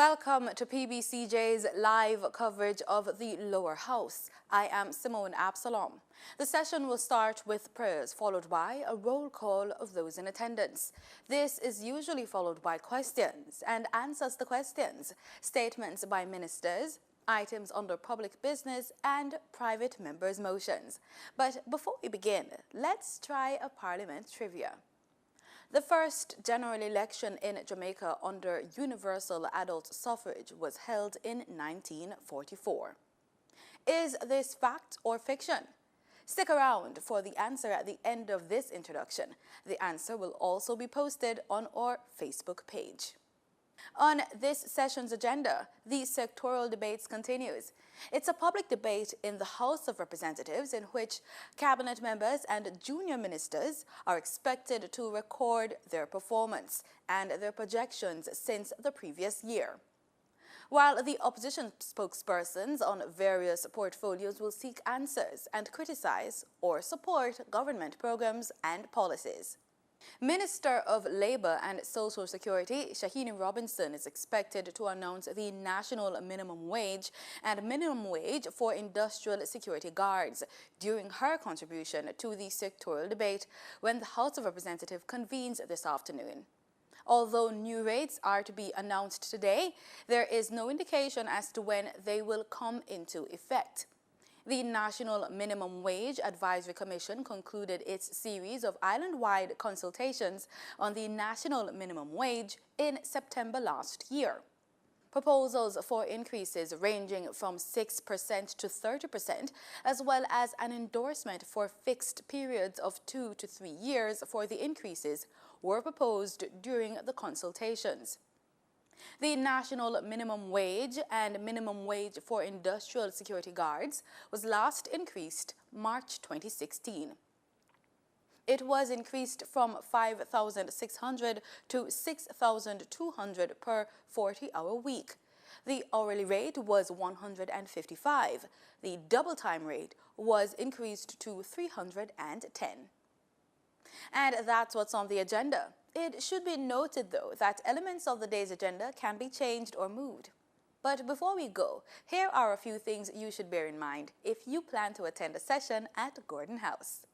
Welcome to PBCJ's live coverage of the Lower House. I am Simone Absalom. The session will start with prayers, followed by a roll call of those in attendance. This is usually followed by questions and answers to questions, statements by ministers, items under public business, and private members' motions. But before we begin, let's try a Parliament trivia. The first general election in Jamaica under universal adult suffrage was held in 1944. Is this fact or fiction? Stick around for the answer at the end of this introduction. The answer will also be posted on our Facebook page. On this session's agenda, the sectoral debates continues. It's a public debate in the House of Representatives in which cabinet members and junior ministers are expected to record their performance and their projections since the previous year, while the opposition spokespersons on various portfolios will seek answers and criticize or support government programs and policies. Minister of Labour and Social Security, Shahini Robinson, is expected to announce the national minimum wage and minimum wage for industrial security guards during her contribution to the sectoral debate when the House of Representatives convenes this afternoon. Although new rates are to be announced today, there is no indication as to when they will come into effect. The National Minimum Wage Advisory Commission concluded its series of island-wide consultations on the national minimum wage in September last year. Proposals for increases ranging from 6% to 30%, as well as an endorsement for fixed periods of 2 to 3 years for the increases, were proposed during the consultations. The national minimum wage and minimum wage for industrial security guards was last increased March 2016. It was increased from 5,600 to 6,200 per 40-hour week. The hourly rate was 155. The double time rate was increased to 310. And that's what's on the agenda. It should be noted, though, that elements of the day's agenda can be changed or moved. But before we go, here are a few things you should bear in mind if you plan to attend a session at Gordon House.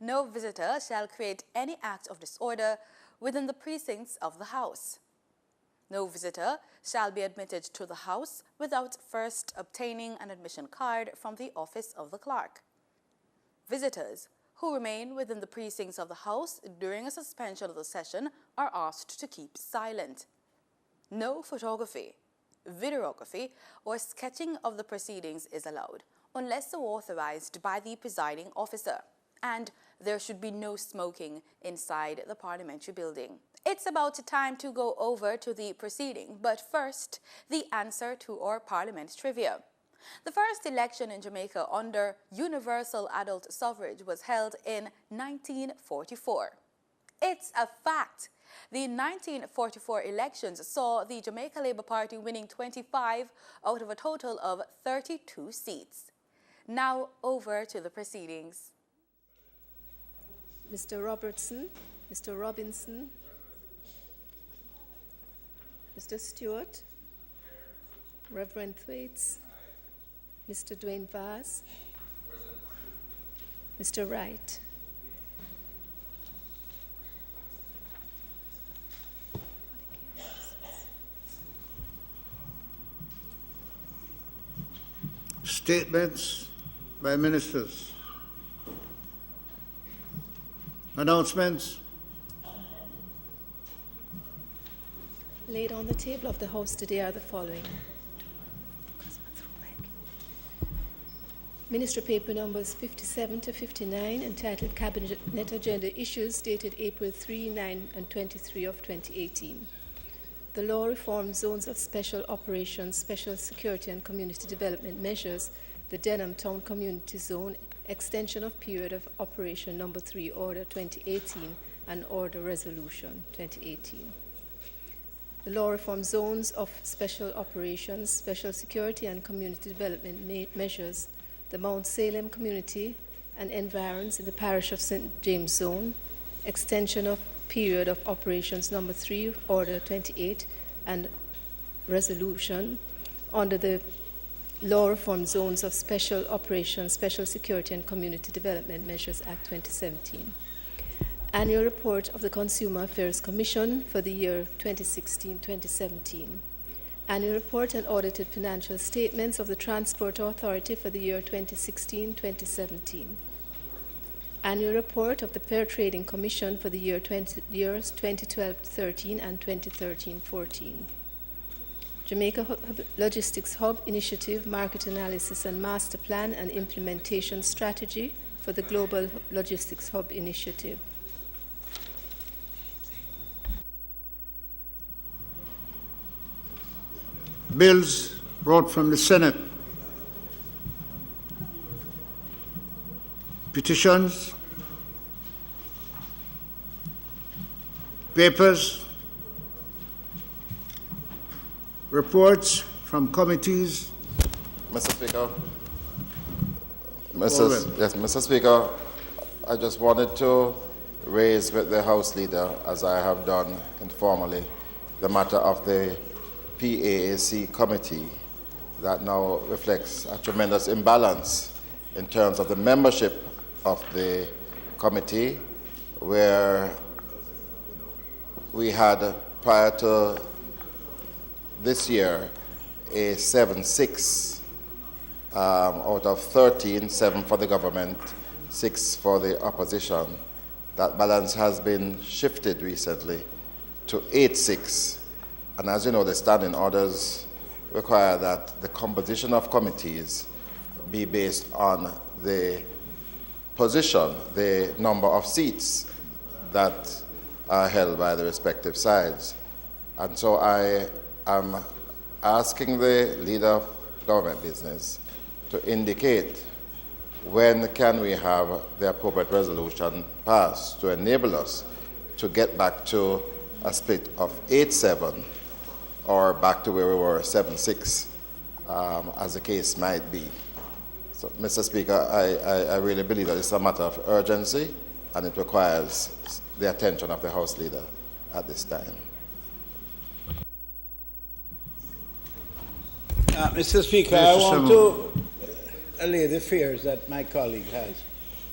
No visitor shall create any act of disorder within the precincts of the House. No visitor shall be admitted to the House without first obtaining an admission card from the office of the clerk. Visitors who remain within the precincts of the House during a suspension of the session are asked to keep silent. No photography, videography, or sketching of the proceedings is allowed unless so authorized by the presiding officer, and there should be no smoking inside the parliamentary building. It's about time to go over to the proceeding, but first, the answer to our Parliament trivia. The first election in Jamaica under universal adult suffrage was held in 1944. It's a fact. The 1944 elections saw the Jamaica Labour Party winning 25 out of a total of 32 seats. Now over to the proceedings. Mr. Robertson, Mr. Robinson, Mr. Stewart, Reverend Thwaites, Mr. Dwayne Vaz, Mr. Wright. Statements by ministers. Announcements. Laid on the table of the House today are the following. Ministry paper numbers 57 to 59 entitled Cabinet Agenda Issues dated April 3, 9 and 23 of 2018. The law reforms zones of special operations, special security and community development measures, the Denham Town Community Zone, extension of period of operation number 3, Order 2018 and Order Resolution 2018. The law reform zones of special operations, special security and community development measures, the Mount Salem community and environs in the parish of St. James Zone, extension of period of operations number 3, Order 28, and resolution under the Law Reform Zones of Special Operations, Special Security and Community Development Measures Act 2017. Annual Report of the Consumer Affairs Commission for the year 2016-2017. Annual Report and Audited Financial Statements of the Transport Authority for the year 2016-2017. Annual Report of the Fair Trading Commission for the years 2012-13 and 2013-14. Jamaica Logistics Hub Initiative, Market Analysis and Master Plan and Implementation Strategy for the Global Logistics Hub Initiative. Bills brought from the Senate. Petitions. Papers. Reports from committees. Mr. Speaker. Mr. Speaker, I just wanted to raise with the House Leader, as I have done informally, the matter of the PAAC committee that now reflects a tremendous imbalance in terms of the membership of the committee, where we had, prior to this year, a 7-6 out of 13, 7 for the government, 6 for the opposition. That balance has been shifted recently to 8-6. And as you know, the standing orders require that the composition of committees be based on the position, the number of seats that are held by the respective sides. And so I am asking the leader of government business to indicate when can we have the appropriate resolution passed to enable us to get back to a split of 8-7 or back to where we were, 7-6, as the case might be. So, Mr. Speaker, I really believe that it's a matter of urgency, and it requires the attention of the House Leader at this time. Mr. Speaker, I want to allay the fears that my colleague has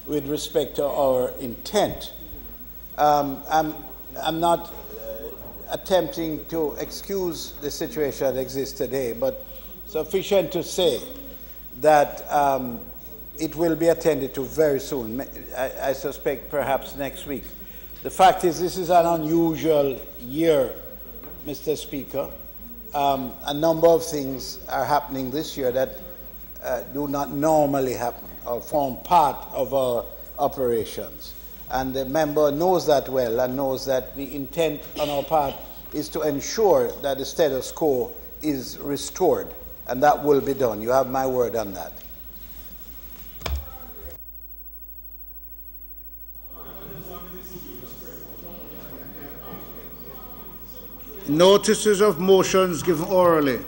with respect to our intent. I'm not attempting to excuse the situation that exists today, but sufficient to say that it will be attended to very soon. I suspect perhaps next week. The fact is, this is an unusual year, Mr. Speaker. A number of things are happening this year that do not normally happen or form part of our operations. And the member knows that well and knows that the intent on our part is to ensure that the status quo is restored, and that will be done. You have my word on that. Notices of motions given orally.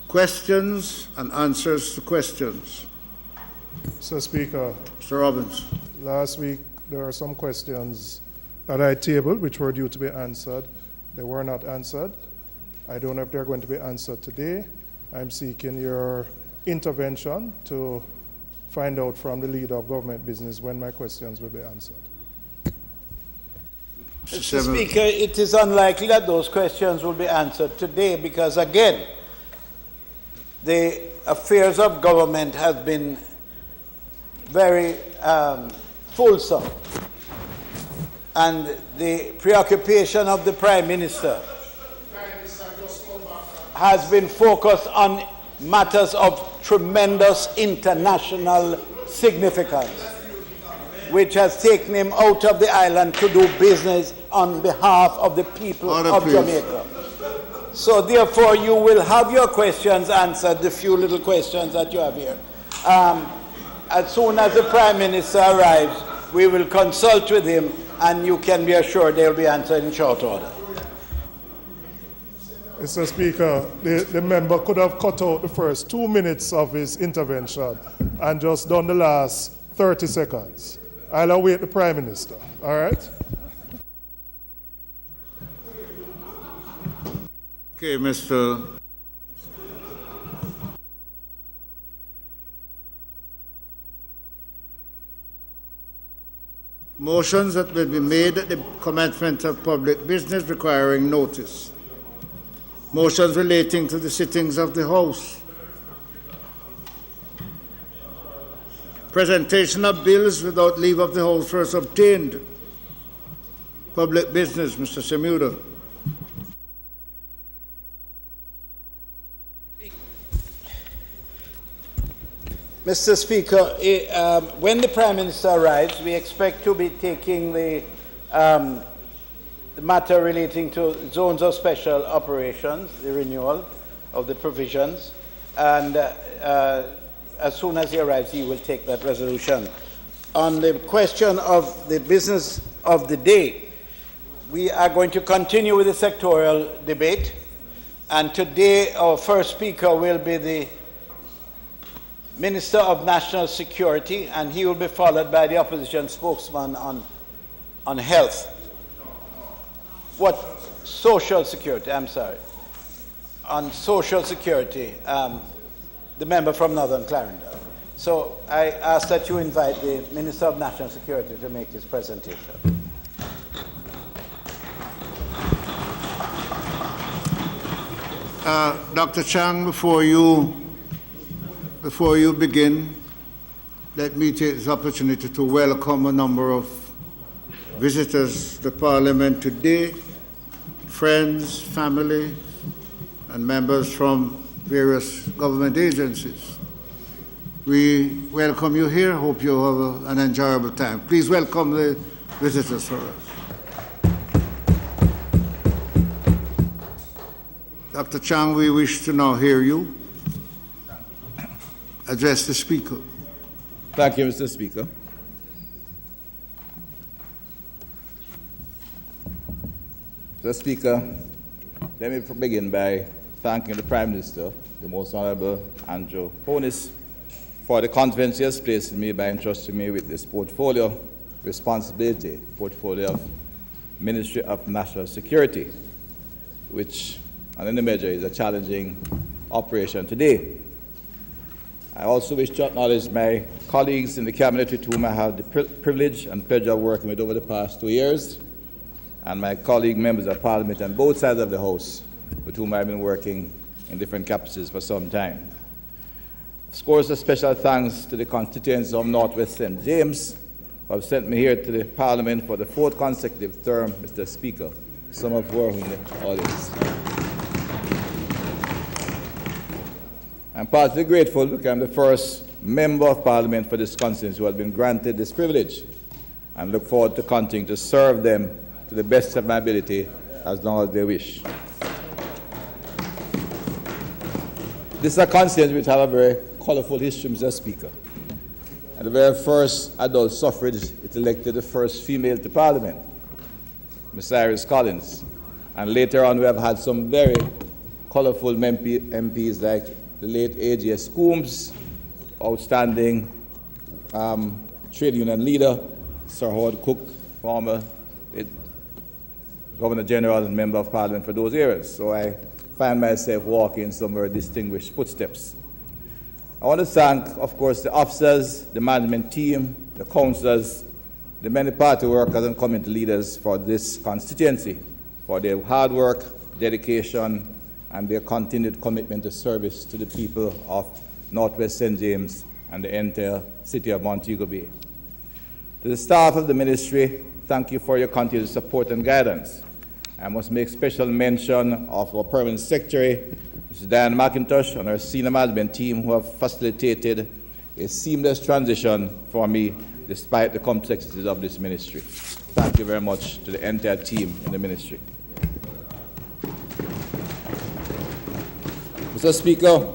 Questions and answers to questions. Mr. Speaker, Mr. Robbins. last week there are some questions that I tabled which were due to be answered. They were not answered. I don't know if they're going to be answered today. I'm seeking your intervention to find out from the leader of government business when my questions will be answered. Mr. Speaker, it is unlikely that those questions will be answered today because, again, the affairs of government have been very fulsome. And the preoccupation of the Prime Minister has been focused on matters of tremendous international significance, which has taken him out of the island to do business on behalf of the people of Jamaica. So therefore, you will have your questions answered, the few little questions that you have here. As soon as the Prime Minister arrives, we will consult with him, and you can be assured they'll be answered in short order. Mr. Speaker, the member could have cut out the first 2 minutes of his intervention and just done the last 30 seconds. I'll await the Prime Minister, all right? Okay, Mr. Motions that will be made at the commencement of public business requiring notice. Motions relating to the sittings of the House. Presentation of bills without leave of the House first obtained. Public business, Mr. Semuda. Mr. Speaker, when the Prime Minister arrives, we expect to be taking the matter relating to zones of special operations, the renewal of the provisions, and as soon as he arrives, he will take that resolution. On the question of the business of the day, we are going to continue with the sectoral debate, and today our first speaker will be the Minister of National Security, and he will be followed by the opposition spokesman on health. What? Social security, I'm sorry. On social security, the member from Northern Clarendon. So I ask that you invite the Minister of National Security to make his presentation. Dr. Chang, before you begin, let me take this opportunity to welcome a number of visitors to Parliament today, friends, family, and members from various government agencies. We welcome you here. Hope you have an enjoyable time. Please welcome the visitors for us. Dr. Chang, we wish to now hear you address the Speaker. Thank you, Mr. Speaker. Mr. Speaker, let me begin by thanking the Prime Minister, the Most Honorable Andrew Holness, for the confidence he has placed in me by entrusting me with this portfolio of Ministry of National Security, which, on any measure, is a challenging operation today. I also wish to acknowledge my colleagues in the Cabinet with whom I have the privilege and pleasure of working with over the past 2 years, and my colleague members of Parliament on both sides of the House with whom I've been working in different capacities for some time. Scores of special thanks to the constituents of Northwest St. James who have sent me here to the Parliament for the 4th consecutive term, Mr. Speaker, some of who are in the audience. I'm partly grateful because I'm the first member of Parliament for this constituency who has been granted this privilege, and look forward to continuing to serve them to the best of my ability as long as they wish. This is a constituency which has a very colorful history, Mr. Speaker. And the very first adult suffrage, it elected the first female to Parliament, Miss Iris Collins. And later on, we have had some very colorful MPs like the late A.J.S. Coombs, outstanding trade union leader, Sir Howard Cook, former Governor General and Member of Parliament for those areas. So I find myself walking in some very distinguished footsteps. I want to thank, of course, the officers, the management team, the councillors, the many party workers and community leaders for this constituency, for their hard work, dedication, and their continued commitment to service to the people of Northwest St. James and the entire city of Montego Bay. To the staff of the ministry, thank you for your continued support and guidance. I must make special mention of our Permanent Secretary, Mrs. Diane McIntosh, and our senior management team who have facilitated a seamless transition for me despite the complexities of this ministry. Thank you very much to the entire team in the ministry. Mr. Speaker,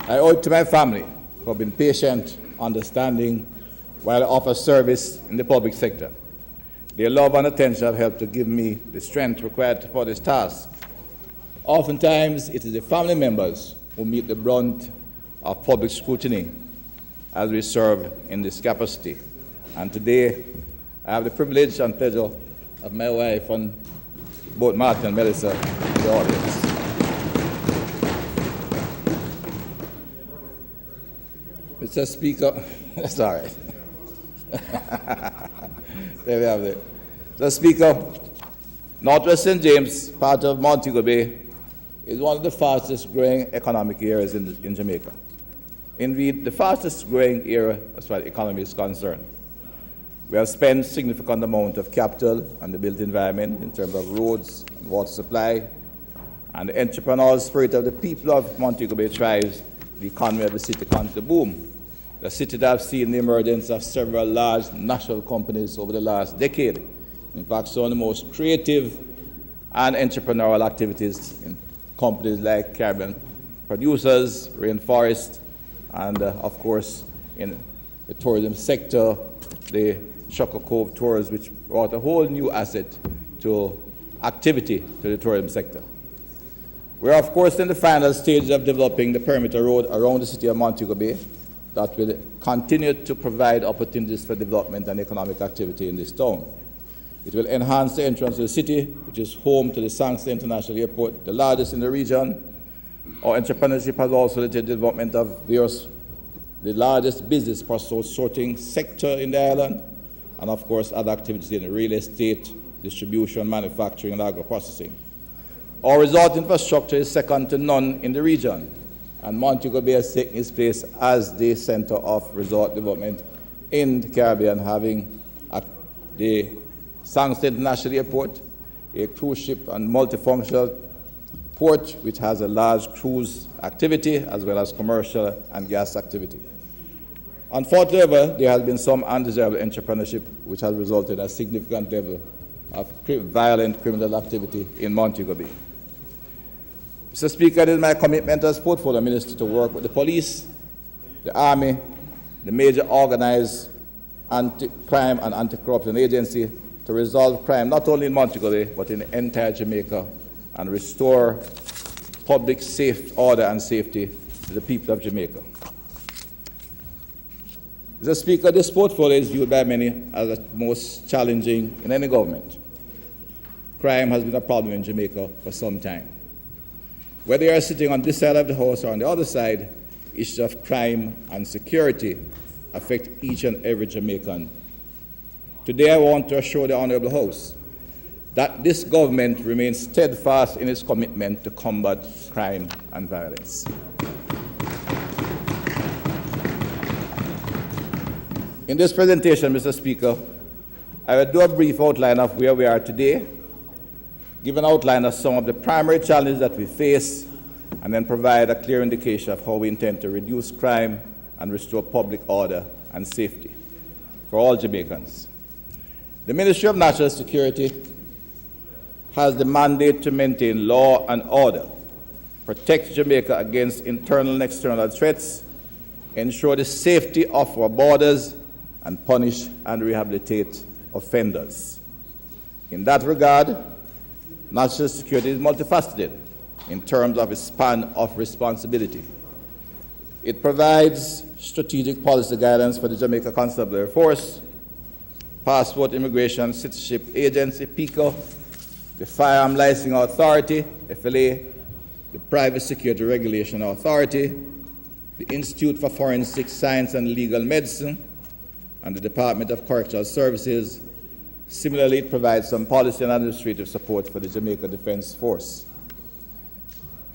I owe it to my family who have been patient, understanding, while I offer service in the public sector. Their love and attention have helped to give me the strength required for this task. Oftentimes, it is the family members who meet the brunt of public scrutiny as we serve in this capacity. And today, I have the privilege and pleasure of my wife and both Martin and Melissa in the audience. Mr. Speaker, that's all right. There we have it. Mr. Speaker, Northwest St. James, part of Montego Bay, is one of the fastest growing economic areas in Jamaica. Indeed, the fastest growing area as far as the economy is concerned. We have spent significant amount of capital on the built environment in terms of roads, and water supply, and the entrepreneurial spirit of the people of Montego Bay thrives. The economy of the city comes to boom. The city that has seen the emergence of several large national companies over the last decade. In fact, some of the most creative and entrepreneurial activities in companies like Caribbean Producers, Rainforest, and of course in the tourism sector, the Chucker Cove Tours, which brought a whole new asset to activity to the tourism sector. We're of course in the final stage of developing the perimeter road around the city of Montego Bay that will continue to provide opportunities for development and economic activity in this town. It will enhance the entrance to the city, which is home to the Sangster International Airport, the largest in the region. Our entrepreneurship has also led to the development of the largest business process sorting sector in the island, and of course other activities in real estate, distribution, manufacturing, and agro-processing. Our resort infrastructure is second to none in the region, and Montego Bay has taken its place as the center of resort development in the Caribbean, having the Sangster International Airport, a cruise ship and multifunctional port which has a large cruise activity as well as commercial and gas activity. Unfortunately, there has been some undesirable entrepreneurship which has resulted in a significant level of violent criminal activity in Montego Bay. Mr. Speaker, it is my commitment as Portfolio Minister to work with the police, the Army, the major organized anti-crime and anti-corruption agency to resolve crime not only in Montego Bay but in the entire Jamaica and restore public order and safety to the people of Jamaica. Mr. Speaker, this portfolio is viewed by many as the most challenging in any government. Crime has been a problem in Jamaica for some time. Whether you are sitting on this side of the House or on the other side, issues of crime and security affect each and every Jamaican. Today I want to assure the Honourable House that this government remains steadfast in its commitment to combat crime and violence. In this presentation, Mr. Speaker, I will do a brief outline of where we are today, give an outline of some of the primary challenges that we face, and then provide a clear indication of how we intend to reduce crime and restore public order and safety for all Jamaicans. The Ministry of National Security has the mandate to maintain law and order, protect Jamaica against internal and external threats, ensure the safety of our borders, and punish and rehabilitate offenders. In that regard, national security is multifaceted in terms of its span of responsibility. It provides strategic policy guidance for the Jamaica Constabulary Force, Passport Immigration Citizenship Agency, PICO, the Firearm Licensing Authority, FLA, the Private Security Regulation Authority, the Institute for Forensic Science and Legal Medicine, and the Department of Correctional Services. Similarly, it provides some policy and administrative support for the Jamaica Defense Force.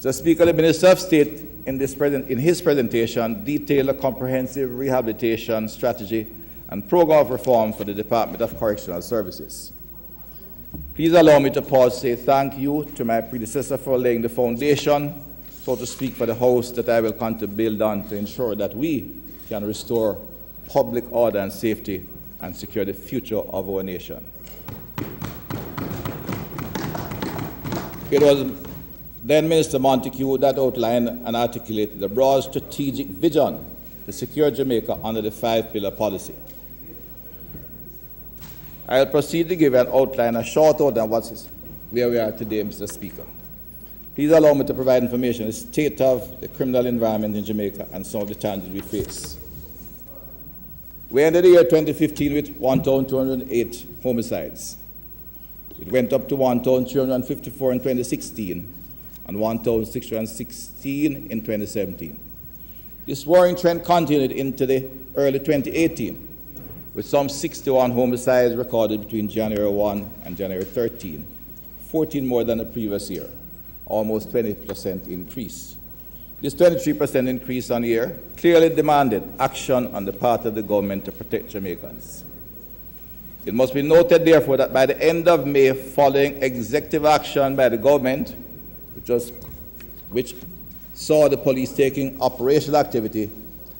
Mr. Speaker, the Minister of State in his presentation detailed a comprehensive rehabilitation strategy and program of reform for the Department of Correctional Services. Please allow me to pause to say thank you to my predecessor for laying the foundation, so to speak, for the House that I will continue to build on to ensure that we can restore public order and safety and secure the future of our nation. It was then Minister Montague that outlined and articulated a broad strategic vision to secure Jamaica under the 5-pillar policy. I will proceed to give an outline, a short outline of where we are today, Mr. Speaker. Please allow me to provide information on the state of the criminal environment in Jamaica and some of the challenges we face. We ended the year 2015 with 1,208 homicides. It went up to 1,354 in 2016 and 1,616 in 2017. This worrying trend continued into the early 2018, with some 61 homicides recorded between January 1 and January 13, 14 more than the previous year, almost 20% increase. This 23% increase on year clearly demanded action on the part of the government to protect Jamaicans. It must be noted, therefore, that by the end of May, following executive action by the government, which saw the police taking operational activity,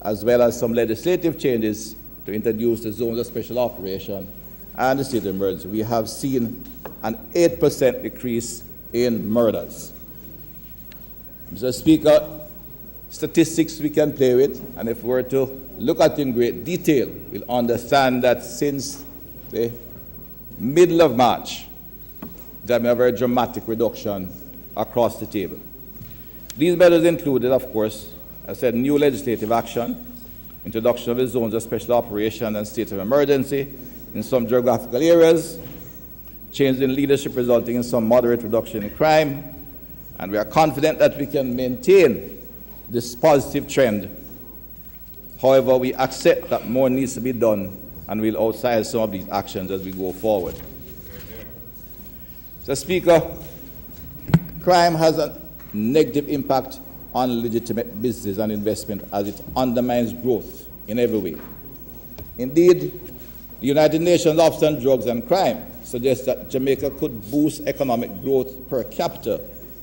as well as some legislative changes to introduce the zones of special operation and the state of emergency, we have seen an 8% decrease in murders. Mr. Speaker, statistics we can play with, and if we were to look at it in great detail, we'll understand that since the middle of March, there has been a very dramatic reduction across the table. These measures included, of course, as I said, new legislative action, introduction of the zones of special operation and state of emergency in some geographical areas, change in leadership resulting in some moderate reduction in crime, and we are confident that we can maintain this positive trend. However, we accept that more needs to be done, and we'll outline some of these actions as we go forward. Mr. Speaker, crime has a negative impact on legitimate business and investment as it undermines growth in every way. Indeed, the United Nations Office on Drugs and Crime suggests that Jamaica could boost economic growth per capita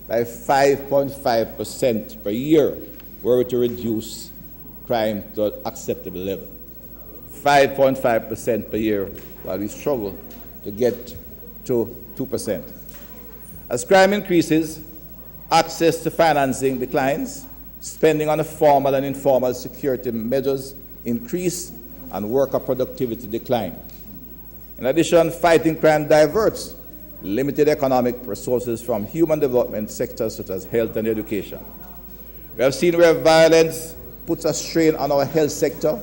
by 5.5% per year were we to reduce crime to an acceptable level. 5.5% per year, while we struggle to get to 2%. As crime increases, access to financing declines, spending on the formal and informal security measures increase, and worker productivity decline. In addition, fighting crime diverts limited economic resources from human development sectors such as health and education. We have seen where violence puts a strain on our health sector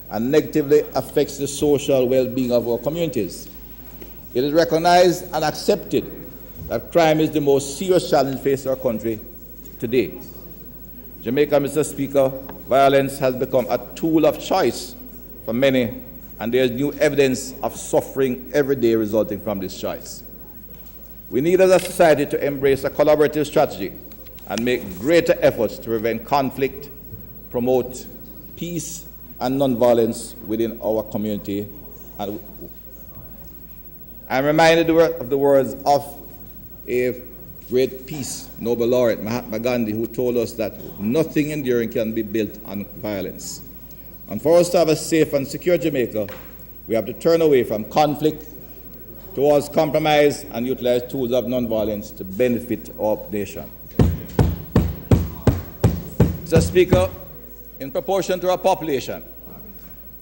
and negatively affects the social well-being of our communities. It is recognized and accepted that crime is the most serious challenge facing our country today. Jamaica, Mr. Speaker, violence has become a tool of choice for many, and there is new evidence of suffering every day resulting from this choice. We need as a society to embrace a collaborative strategy and make greater efforts to prevent conflict, promote peace and nonviolence within our community. And I'm reminded of the words of a great peace Nobel laureate, Mahatma Gandhi, who told us that nothing enduring can be built on violence. And for us to have a safe and secure Jamaica, we have to turn away from conflict towards compromise and utilize tools of nonviolence to benefit our nation. Mr. Speaker, in proportion to our population,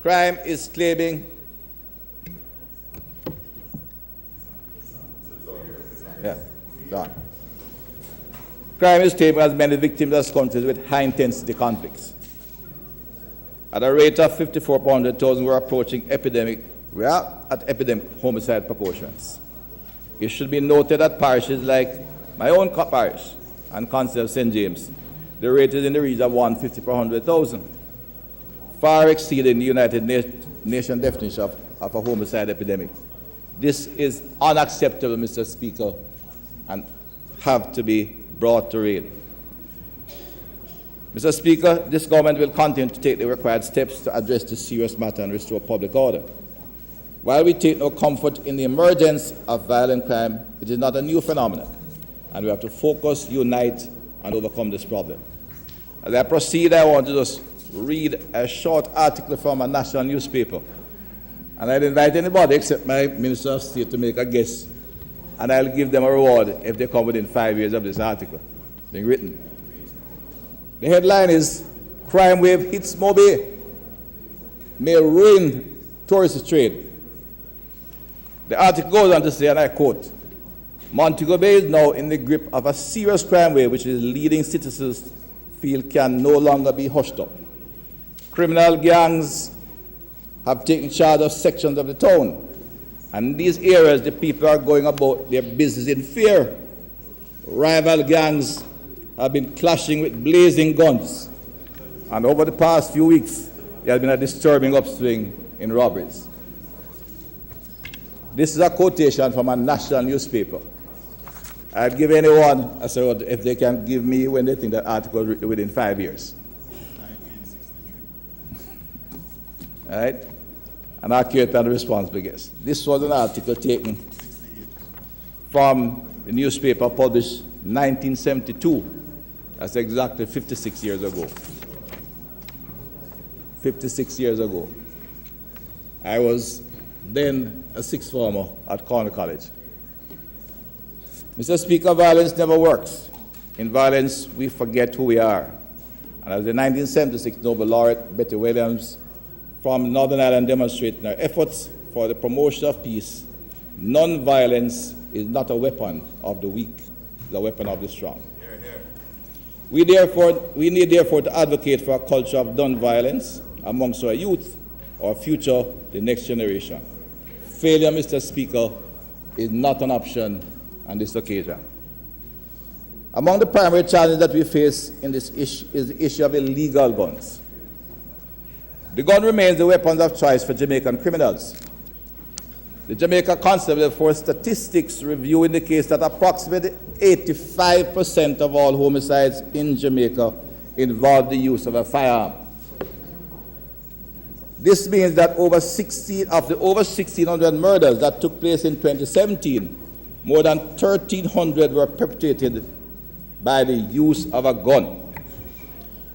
crime is claiming crime is claiming as many victims as countries with high-intensity conflicts. At a rate of 54 per 100,000, we're approaching epidemic homicide proportions. It should be noted that parishes like my own parish and Council of St. James, the rate is in the region of 150 per 100,000, far exceeding the United Nations definition of a homicide epidemic. This is unacceptable, Mr. Speaker, and have to be brought to aid. Mr. Speaker, this government will continue to take the required steps to address this serious matter and restore public order. While we take no comfort in the emergence of violent crime, it is not a new phenomenon, and we have to focus, unite, and overcome this problem. As I proceed, I want to just read a short article from a national newspaper, and I'd invite anybody except my Minister of State to make a guess, and I'll give them a reward if they come within 5 years of this article being written. The headline is, "Crime Wave Hits Mobi, May Ruin Tourist Trade." The article goes on to say, and I quote, "Montego Bay is now in the grip of a serious crime wave which is leading citizens feel can no longer be hushed up. Criminal gangs have taken charge of sections of the town, and in these areas the people are going about their business in fear. Rival gangs have been clashing with blazing guns, And over the past few weeks, there has been a disturbing upswing in robberies. This is a quotation from a national newspaper. I'd give anyone a sort if they can give me when they think that article written within 5 years. 1963. All right? An accurate and responsible guess. This was an article taken from the newspaper published 1972. That's exactly 56 years ago. 56 years ago. I was then a sixth former at Cornell College. Mr. Speaker, violence never works. In violence, we forget who we are. And as the 1976 Nobel laureate Betty Williams from Northern Ireland demonstrated in her efforts for the promotion of peace, non-violence is not a weapon of the weak, it's a weapon of the strong. Hear, hear. We need therefore to advocate for a culture of non-violence amongst our youth, our future, the next generation. Failure, Mr. Speaker, is not an option on this occasion. Among the primary challenges that we face in this issue is the issue of illegal guns. The gun remains the weapon of choice for Jamaican criminals. The Jamaica Constable for Statistics review indicates that approximately 85% of all homicides in Jamaica involve the use of a firearm. This means that over 1,600 murders that took place in 2017, more than 1,300 were perpetrated by the use of a gun.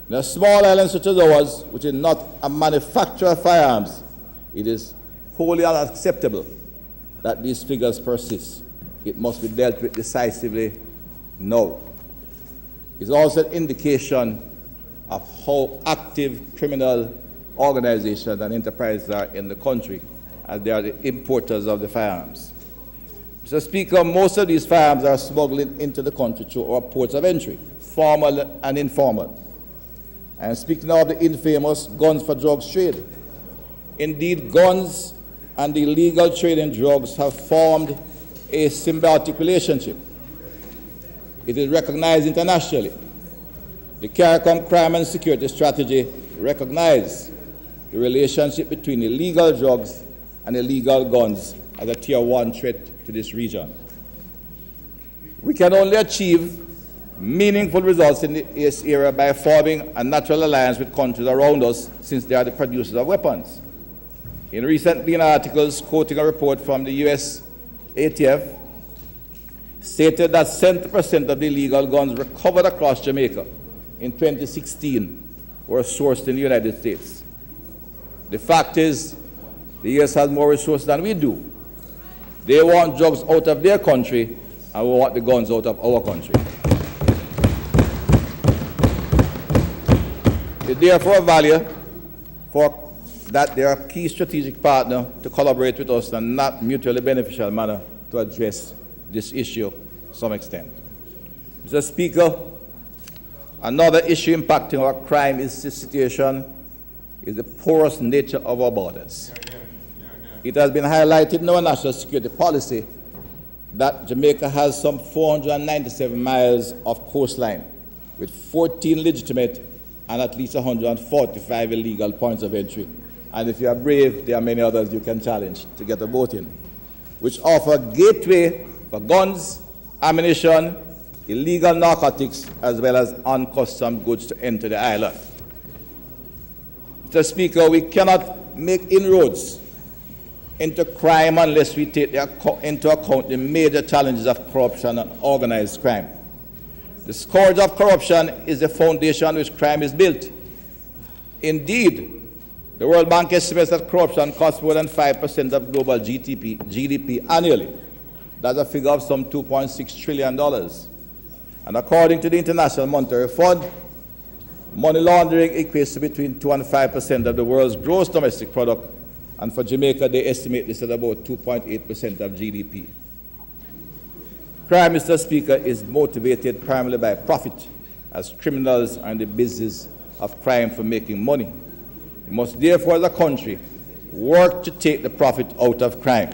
In a small island such as ours, which is not a manufacturer of firearms, it is wholly unacceptable that these figures persist. It must be dealt with decisively now. It's also an indication of how active criminal organizations and enterprises are in the country, as they are the importers of the firearms. Mr. Speaker, most of these firearms are smuggled into the country through our ports of entry, formal and informal. And speaking of the infamous guns for drugs trade, indeed, guns and the illegal trade in drugs have formed a symbiotic relationship. It is recognized internationally. The CARICOM Crime and Security Strategy recognizes the relationship between illegal drugs and illegal guns as a tier 1 threat to this region. We can only achieve meaningful results in this area by forming a natural alliance with countries around us, since they are the producers of weapons. In recent articles quoting a report from the US ATF, stated that 70% of the illegal guns recovered across Jamaica in 2016 were sourced in the United States. The fact is, the US has more resources than we do. They want drugs out of their country, and we want the guns out of our country. It's therefore of value that they are a key strategic partner to collaborate with us in a not mutually beneficial manner to address this issue to some extent. Mr. Speaker, another issue impacting our crime is the situation is the porous nature of our borders. It has been highlighted in our national security policy that Jamaica has some 497 miles of coastline, with 14 legitimate and at least 145 illegal points of entry. And if you are brave, there are many others you can challenge to get a boat in, which offer a gateway for guns, ammunition, illegal narcotics, as well as uncustomed goods to enter the island. Mr. Speaker, we cannot make inroads into crime unless we take into account the major challenges of corruption and organized crime. The scourge of corruption is the foundation on which crime is built. Indeed, the World Bank estimates that corruption costs more than 5% of global GDP annually. That's a figure of some $2.6 trillion. And according to the International Monetary Fund, money laundering equates to between 2 and 5% of the world's gross domestic product, and for Jamaica, they estimate this at about 2.8% of GDP. Crime, Mr. Speaker, is motivated primarily by profit, as criminals are in the business of crime for making money. We must therefore, as a country, work to take the profit out of crime.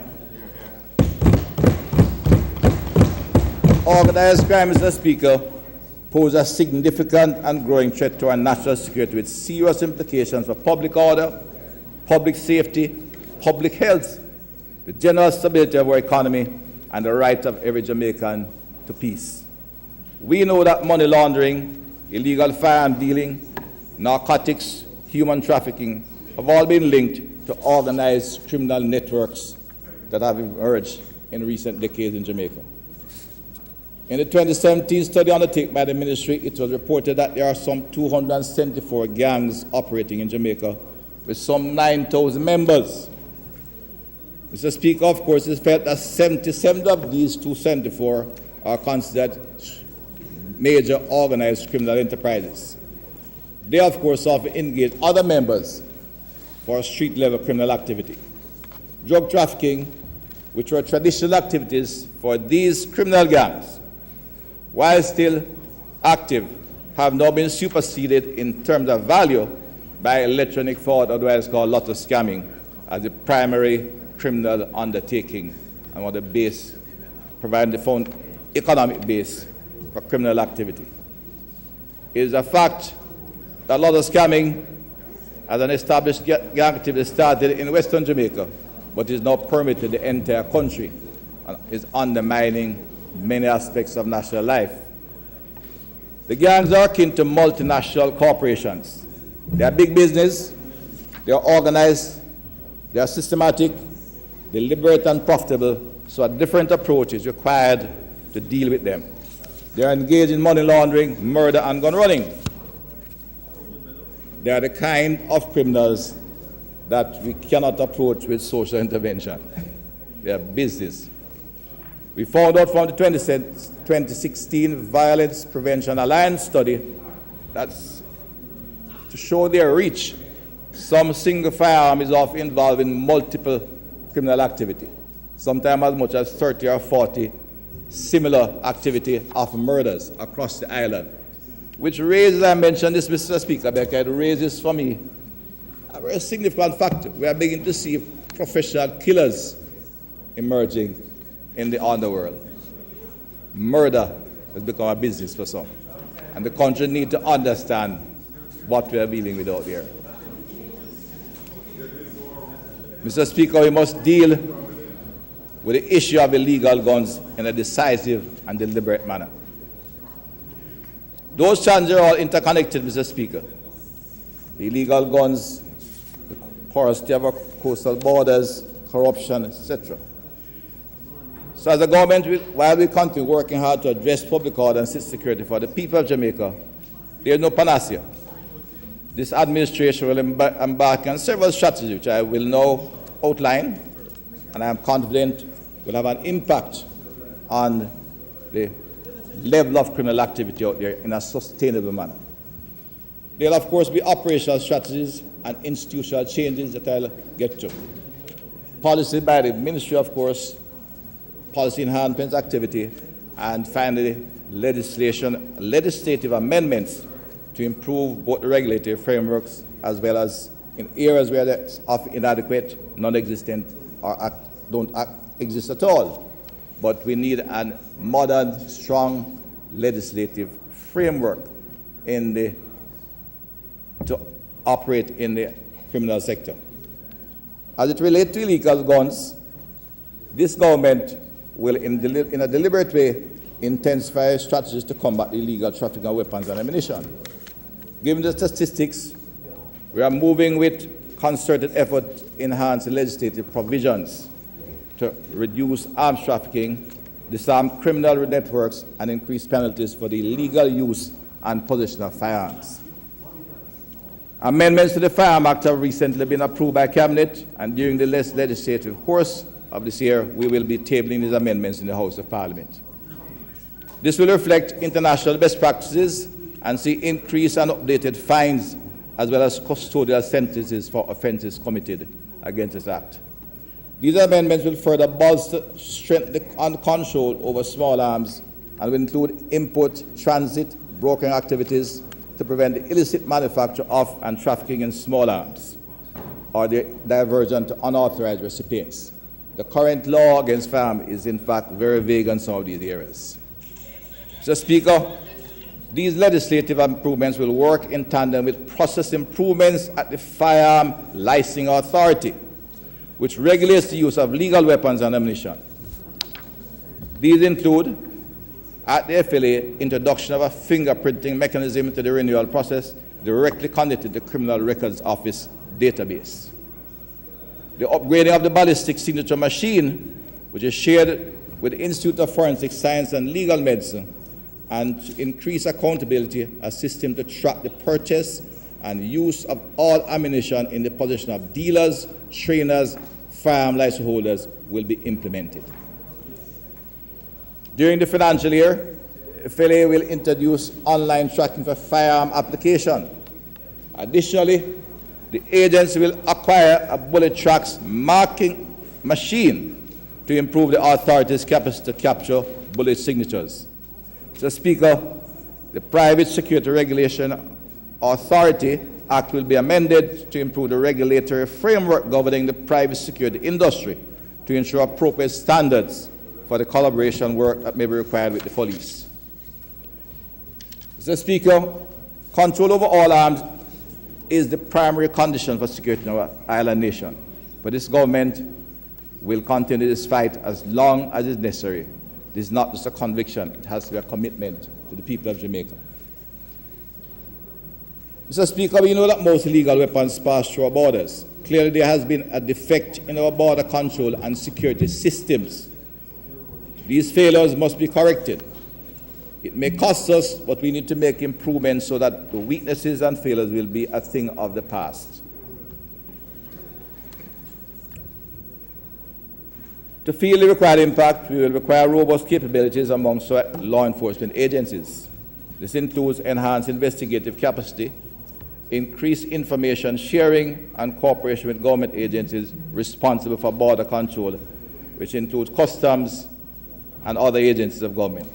Organized crime, Mr. Speaker, pose a significant and growing threat to our national security with serious implications for public order, public safety, public health, the general stability of our economy, and the right of every Jamaican to peace. We know that money laundering, illegal firearm dealing, narcotics, human trafficking have all been linked to organized criminal networks that have emerged in recent decades in Jamaica. In the 2017 study undertaken by the ministry, it was reported that there are some 274 gangs operating in Jamaica with some 9,000 members. Mr. Speaker, of course, it's felt that 77 of these 274 are considered major organized criminal enterprises. They, of course, often engage other members for street-level criminal activity. Drug trafficking, which were traditional activities for these criminal gangs, while still active, have now been superseded in terms of value by electronic fraud, otherwise called lotto scamming, as the primary criminal undertaking and one of the base, providing the economic base for criminal activity. It is a fact that lotto scamming as an established gang activity started in Western Jamaica, but is now permitted in the entire country and is undermining many aspects of national life. The gangs are akin to multinational corporations. They are big business, they are organized, they are systematic, deliberate and profitable, so a different approach is required to deal with them. They are engaged in money laundering, murder, and gun running. They are the kind of criminals that we cannot approach with social intervention. They are business. We found out from the 2016 Violence Prevention Alliance study that's to show their reach, some single firearm is often involved in multiple criminal activity, sometimes as much as 30 or 40 similar activity of murders across the island, which raises, I mentioned this, Mr. Speaker, because it raises for me a very significant factor. We are beginning to see professional killers emerging in the underworld. Murder has become a business for some, and the country needs to understand what we are dealing with out there. Mr. Speaker, we must deal with the issue of illegal guns in a decisive and deliberate manner. Those challenges are all interconnected, Mr. Speaker. The illegal guns, the porosity of our coastal borders, corruption, etc. So as a government, while we continue working hard to address public order and security for the people of Jamaica, there is no panacea. This administration will embark on several strategies, which I will now outline, and I am confident will have an impact on the level of criminal activity out there in a sustainable manner. There will, of course, be operational strategies and institutional changes that I'll get to. Policy by the ministry, of course, policy enhancement activity, and finally, legislative amendments to improve both the regulatory frameworks as well as in areas where they're inadequate, non-existent, or don't exist at all. But we need a modern, strong legislative framework to operate in the criminal sector. As it relates to illegal guns, this government will, in a deliberate way, intensify strategies to combat illegal trafficking of weapons and ammunition. Given the statistics, we are moving with concerted effort to enhance the legislative provisions to reduce arms trafficking, disarm criminal networks, and increase penalties for the illegal use and possession of firearms. Amendments to the Firearms Act have recently been approved by Cabinet, and during the legislative course of this year, we will be tabling these amendments in the House of Parliament. This will reflect international best practices and see increased and updated fines as well as custodial sentences for offences committed against this Act. These amendments will further bolster strength and control over small arms and will include import, transit, brokering activities to prevent the illicit manufacture of and trafficking in small arms or the diversion to unauthorized recipients. The current law against firearms is in fact very vague in some of these areas. Mr. Speaker, These legislative improvements will work in tandem with process improvements at the Firearm Licensing Authority, which regulates the use of legal weapons and ammunition. These include, at the FLA, introduction of a fingerprinting mechanism to the renewal process directly connected to the Criminal Records Office database. The upgrading of the ballistic signature machine, which is shared with the Institute of Forensic Science and Legal Medicine, and to increase accountability, a system to track the purchase and use of all ammunition in the possession of dealers, trainers, firearm license holders will be implemented. During the financial year, FLA will introduce online tracking for firearm application. Additionally, the agency will acquire a bullet tracks marking machine to improve the authority's capacity to capture bullet signatures. Mr. Speaker, the Private Security Regulation Authority Act will be amended to improve the regulatory framework governing the private security industry to ensure appropriate standards for the collaboration work that may be required with the police. Mr. Speaker, control over all arms is the primary condition for security in our island nation. But this government will continue this fight as long as is necessary. This is not just a conviction, it has to be a commitment to the people of Jamaica. Mr. Speaker, we know that most illegal weapons pass through our borders. Clearly there has been a defect in our border control and security systems. These failures must be corrected. It may cost us, but we need to make improvements so that the weaknesses and failures will be a thing of the past. To feel the required impact, we will require robust capabilities amongst law enforcement agencies. This includes enhanced investigative capacity, increased information sharing, and cooperation with government agencies responsible for border control, which includes customs and other agencies of government.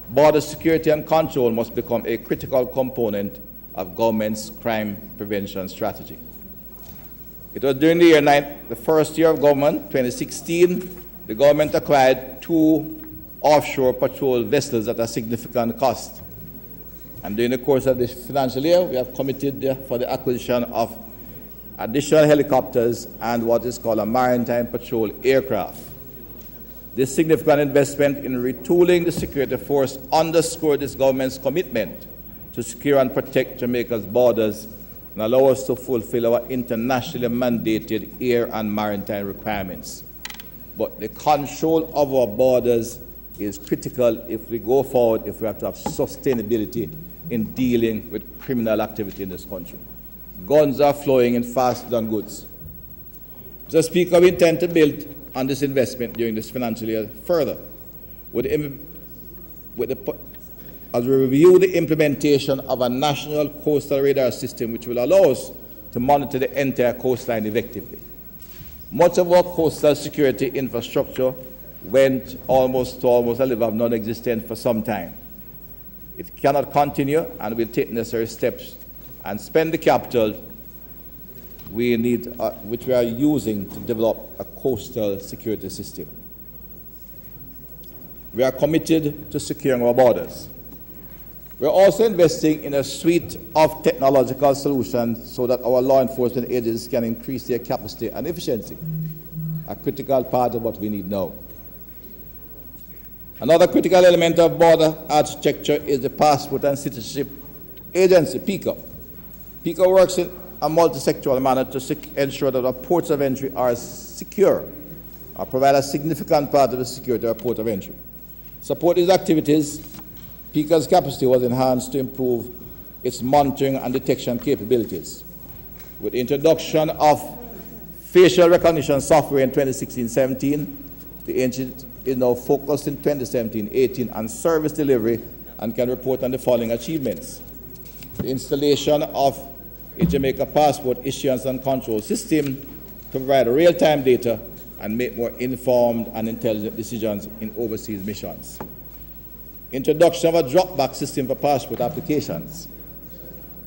Border security and control must become a critical component of government's crime prevention strategy. It was during the first year of government, 2016, the government acquired 2 offshore patrol vessels at a significant cost. And during the course of this financial year, we have committed for the acquisition of additional helicopters and what is called a maritime patrol aircraft. This significant investment in retooling the security force underscored this government's commitment to secure and protect Jamaica's borders and allow us to fulfill our internationally mandated air and maritime requirements. But the control of our borders is critical if we go forward, if we have to have sustainability in dealing with criminal activity in this country. Guns are flowing in faster than goods. Mr. Speaker, we intend to build on this investment during this financial year further as we review the implementation of a national coastal radar system which will allow us to monitor the entire coastline effectively. Much of our coastal security infrastructure went almost a level of non-existent for some time. It cannot continue, and we'll take necessary steps and spend the capital we need, which we are using to develop a coastal security system. We are committed to securing our borders. We are also investing in a suite of technological solutions so that our law enforcement agencies can increase their capacity and efficiency, a critical part of what we need now. Another critical element of border architecture is the Passport and Citizenship Agency, PICA. PICA works in a multi-sectoral manner to ensure that our ports of entry are secure, or provide a significant part of the security of our port of entry. Support these activities, PICA's capacity was enhanced to improve its monitoring and detection capabilities. With the introduction of facial recognition software in 2016-17, the agency is now focused in 2017-18 on service delivery and can report on the following achievements: the installation of a Jamaica passport issuance and control system to provide real-time data and make more informed and intelligent decisions in overseas missions. Introduction of a drop-back system for passport applications.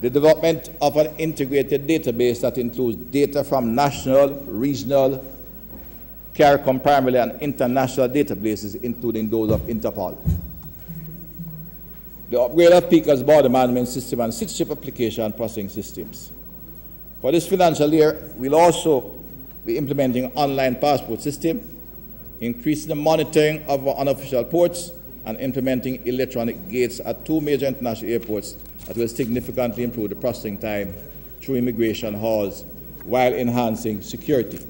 The development of an integrated database that includes data from national, regional, CARICOM primarily, and international databases, including those of Interpol. the upgrade of PICA's border management system and citizenship application processing systems. For this financial year, we'll also be implementing online passport system, increasing the monitoring of our unofficial ports, and implementing electronic gates at 2 major international airports that will significantly improve the processing time through immigration halls while enhancing security.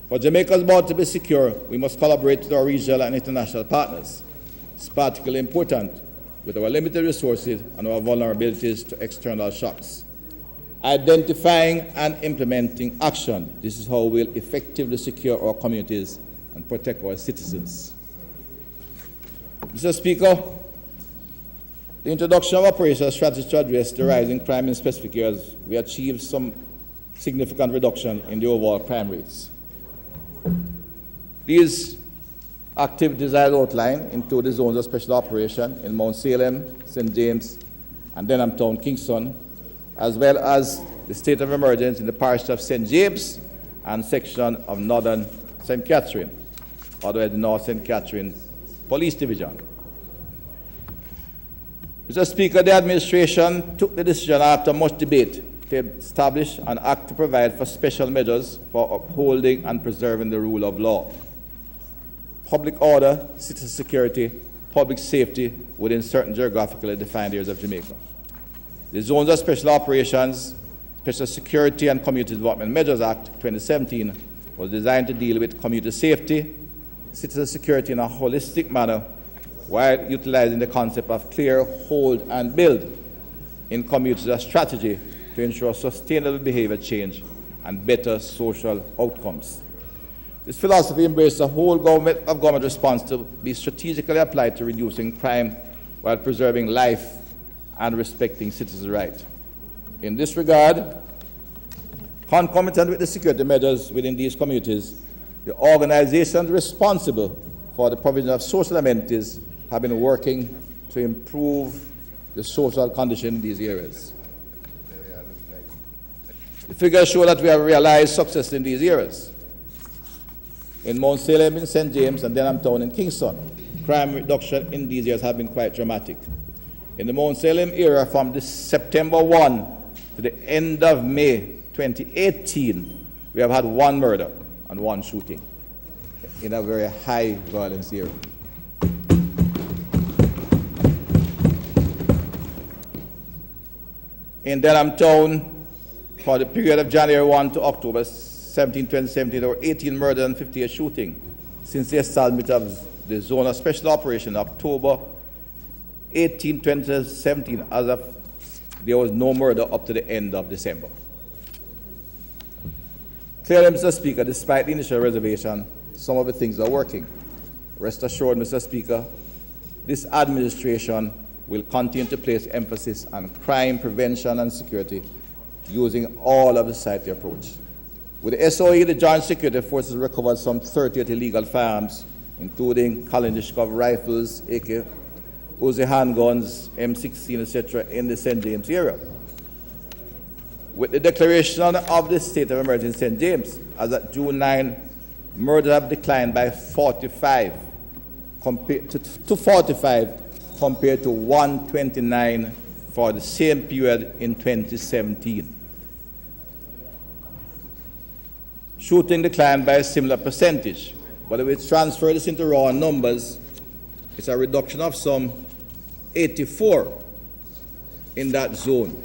For Jamaica's border to be secure, we must collaborate with our regional and international partners. It's particularly important with our limited resources and our vulnerabilities to external shocks. Identifying and implementing action. This is how we'll effectively secure our communities and protect our citizens. Mr. Speaker, the introduction of operational strategies to address the rising crime in specific areas, we achieved some significant reduction in the overall crime rates. These activities I outlined include the zones of special operation in Mount Salem, St. James, and Denham Town, Kingston, as well as the state of emergency in the parish of St. James and section of northern St. Catherine, otherwise the North St. Catherine Police Division. Mr. Speaker, the administration took the decision after much debate to establish an act to provide for special measures for upholding and preserving the rule of law, public order, citizen security, public safety within certain geographically defined areas of Jamaica. The Zones of Special Operations, Special Security and Community Development Measures Act 2017 was designed to deal with community safety, citizen security in a holistic manner while utilizing the concept of clear, hold, and build in communities as a strategy to ensure sustainable behavior change and better social outcomes. This philosophy embraces a whole government response to be strategically applied to reducing crime while preserving life and respecting citizens' rights. In this regard, concomitant with the security measures within these communities, the organizations responsible for the provision of social amenities have been working to improve the social condition in these areas. The figures show that we have realized success in these areas. In Mount Salem, in St. James, and Denham Town in Kingston, crime reduction in these areas have been quite dramatic. In the Mount Salem area, from this September 1 to the end of May 2018, we have had 1 murder and 1 shooting in a very high violence area. In Denham Town, for the period of January 1 to October 17, 2017, there were 18 murders and 58 shootings since the establishment of the Zone of Special Operation in October 18, 2017, as of there was no murder up to the end of December. Clearly, Mr. Speaker, despite the initial reservation, some of the things are working. Rest assured, Mr. Speaker, this administration will continue to place emphasis on crime prevention and security using all of the society approach. With the SOE, the Joint Security Forces recovered some 38 illegal firearms, including Kalashnikov rifles, AK, Uzi handguns, M16, etc., in the St. James area. With the declaration of the state of emergency in St. James, as at June 9, murders have declined by 45 to 45 compared to 129 for the same period in 2017. Shooting declined by a similar percentage, but if we transfer this into raw numbers, it's a reduction of some 84 in that zone.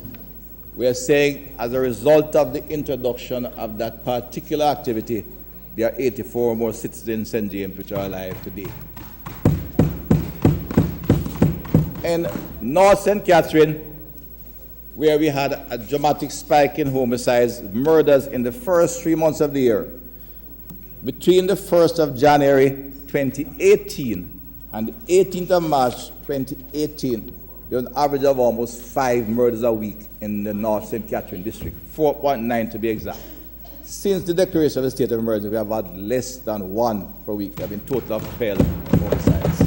We are saying as a result of the introduction of that particular activity, there are 84 more citizens in St. James which are alive today. In North St. Catherine, where we had a dramatic spike in homicides, murders in the first 3 months of the year, between the 1st of January 2018 and the 18th of March 2018, there was an average of almost 5 murders a week in the North St. Catherine district, 4.9 to be exact. Since the declaration of the state of emergency, we have had less than 1 per week. There have been a total of 12 homicides.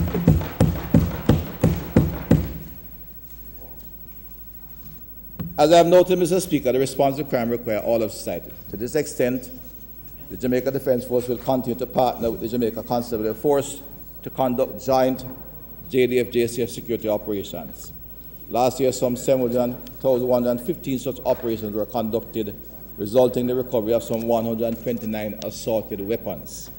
As I have noted, Mr. Speaker, the response to crime requires all of society. To this extent, the Jamaica Defence Force will continue to partner with the Jamaica Constabulary Force to conduct joint JDF-JCF security operations. Last year, some 7,115 such operations were conducted, resulting in the recovery of some 129 assaulted weapons.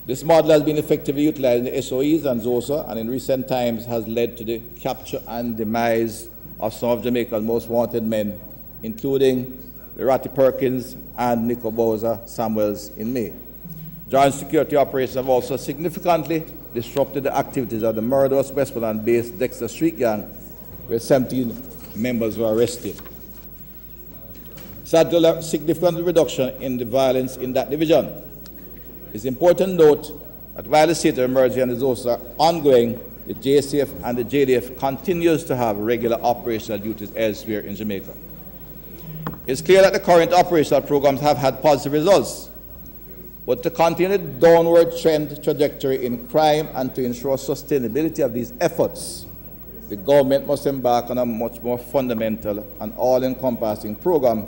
This model has been effectively utilized in the SOEs and ZOSA, and in recent times has led to the capture and demise of some of Jamaica's most wanted men, including the Ratty Perkins and Nicobosa Samuels in May. Joint security operations have also significantly disrupted the activities of the murderous Westmoreland-based Dexter Street Gang, where 17 members were arrested. Such a significant reduction in the violence in that division. It's important to note that while the state of emergency and the zones are ongoing, the JCF and the JDF continues to have regular operational duties elsewhere in Jamaica. It's clear that the current operational programs have had positive results, but to continue the downward trend trajectory in crime and to ensure sustainability of these efforts, the government must embark on a much more fundamental and all-encompassing program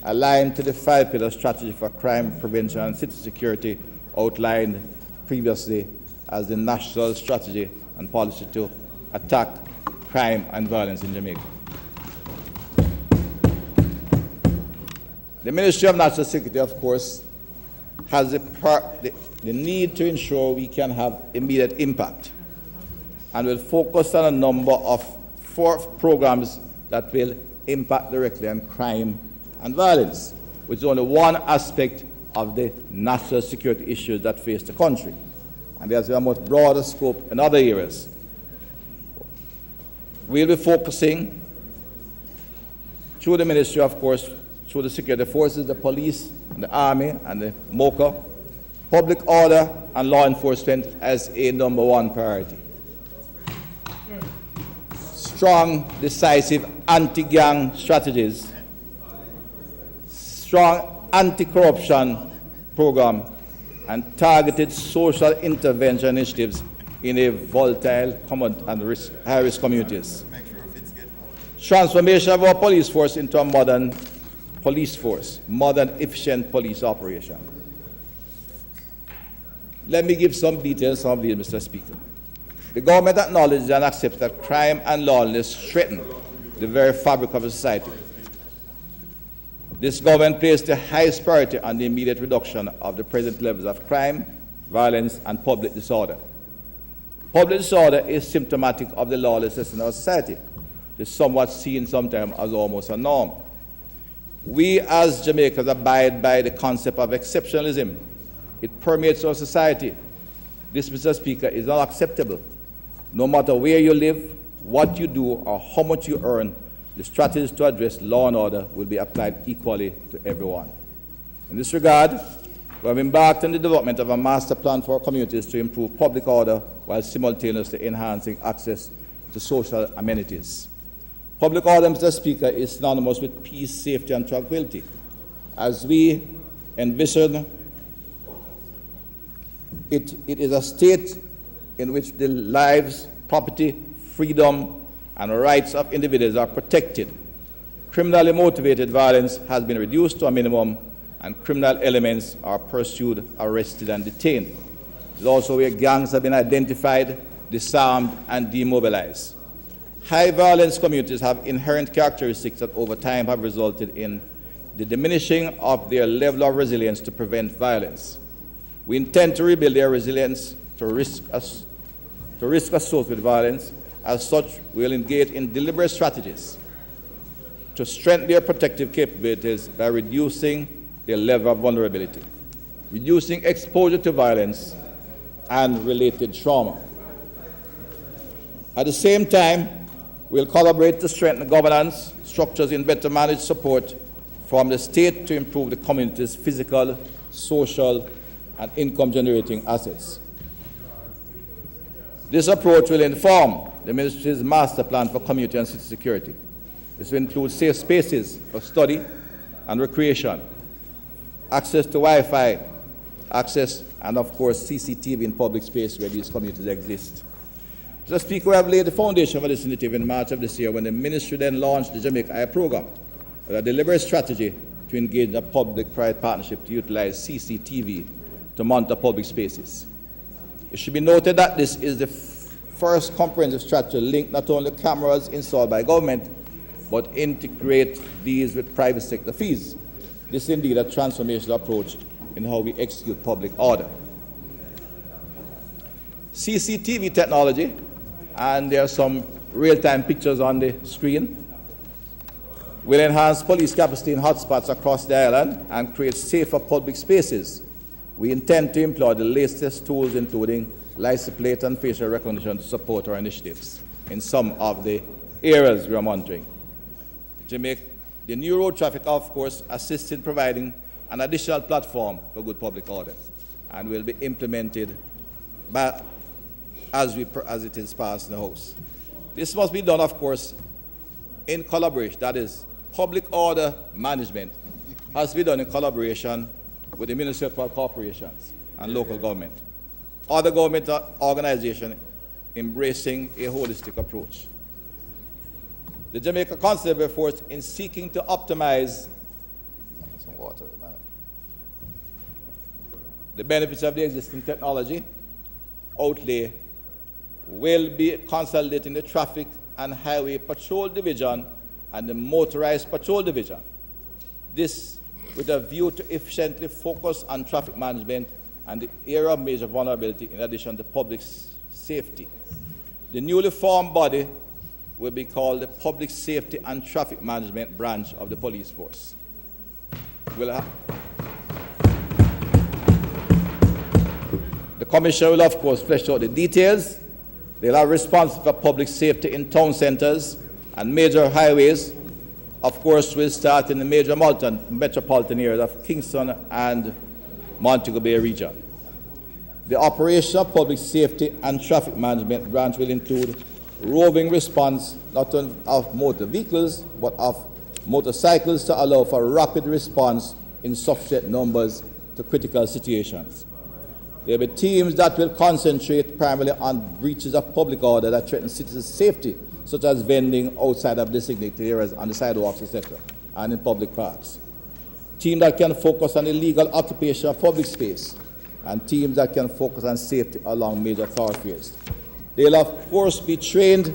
aligned to the 5-pillar strategy for crime prevention and city security outlined previously as the national strategy and policy to attack crime and violence in Jamaica. The Ministry of National Security, of course, has the need to ensure we can have immediate impact, and will focus on a number of 4 programs that will impact directly on crime and violence, which is only one aspect of the national security issues that face the country. And there's a much broader scope in other areas. We'll be focusing through the ministry, of course, through the security forces, the police, and the army, and the MOCA, public order and law enforcement as a number 1 priority. Strong, decisive anti-gang strategies, strong anti-corruption program, and targeted social intervention initiatives in a volatile and high-risk communities. Transformation of our police force into a modern police force, modern, efficient police operation. Let me give some details of these, Mr. Speaker. The government acknowledges and accepts that crime and lawlessness threaten the very fabric of society. This government placed the highest priority on the immediate reduction of the present levels of crime, violence, and public disorder. Public disorder is symptomatic of the lawlessness in our society. It's somewhat seen sometimes as almost a norm. We as Jamaicans abide by the concept of exceptionalism. It permeates our society. This, Mr. Speaker, is not acceptable. No matter where you live, what you do, or how much you earn, the strategies to address law and order will be applied equally to everyone. In this regard, we have embarked on the development of a master plan for our communities to improve public order while simultaneously enhancing access to social amenities. Public order, Mr. Speaker, is synonymous with peace, safety, and tranquility. As we envision it is a state in which the lives, property, freedom, and rights of individuals are protected. Criminally motivated violence has been reduced to a minimum, and criminal elements are pursued, arrested, and detained. It is also where gangs have been identified, disarmed, and demobilized. High violence communities have inherent characteristics that over time have resulted in the diminishing of their level of resilience to prevent violence. We intend to rebuild their resilience to risk associated with violence. As such, we will engage in deliberate strategies to strengthen their protective capabilities by reducing their level of vulnerability, reducing exposure to violence and related trauma. At the same time, we'll collaborate to strengthen governance structures in better managed support from the state to improve the community's physical, social, and income-generating assets. This approach will inform the Ministry's master plan for community and city security. This will include safe spaces for study and recreation, access to Wi-Fi, access, and of course, CCTV in public space where these communities exist. Mr. Speaker, we have laid the foundation for this initiative in March of this year when the Ministry then launched the Jamaica Eye program, a deliberate strategy to engage in a public-private partnership to utilize CCTV to monitor public spaces. It should be noted that this is the first comprehensive strategy link not only cameras installed by government, but integrate these with private sector fees. This is indeed a transformational approach in how we execute public order. CCTV technology, and there are some real-time pictures on the screen, will enhance police capacity in hotspots across the island and create safer public spaces. We intend to employ the latest tools, including license plate and facial recognition, to support our initiatives in some of the areas we are monitoring. Jamaica, the new road traffic, of course, assists in providing an additional platform for good public order and will be implemented as it is passed in the House. This must be done, of course, in collaboration. That is, public order management has to be done in collaboration with the municipal corporations and local government. Other government organizations embracing a holistic approach. The Jamaica Constable Force, in seeking to optimize the benefits of the existing technology outlay, will be consolidating the Traffic and Highway Patrol Division and the Motorized Patrol Division. This with a view to efficiently focus on traffic management and the area of major vulnerability in addition to public safety. The newly formed body will be called the Public Safety and Traffic Management Branch of the Police Force. The Commission will, of course, flesh out the details. They'll have responsibility for public safety in town centers and major highways. Of course, we'll start in the major metropolitan areas of Kingston and Montego Bay region. The operational public safety and traffic management branch will include roving response not only of motor vehicles, but of motorcycles to allow for rapid response in sufficient numbers to critical situations. There will be teams that will concentrate primarily on breaches of public order that threaten citizens' safety, such as vending outside of designated areas on the sidewalks, etc., and in public parks. Teams that can focus on illegal occupation of public space, and teams that can focus on safety along major thoroughfares. They'll, of course, be trained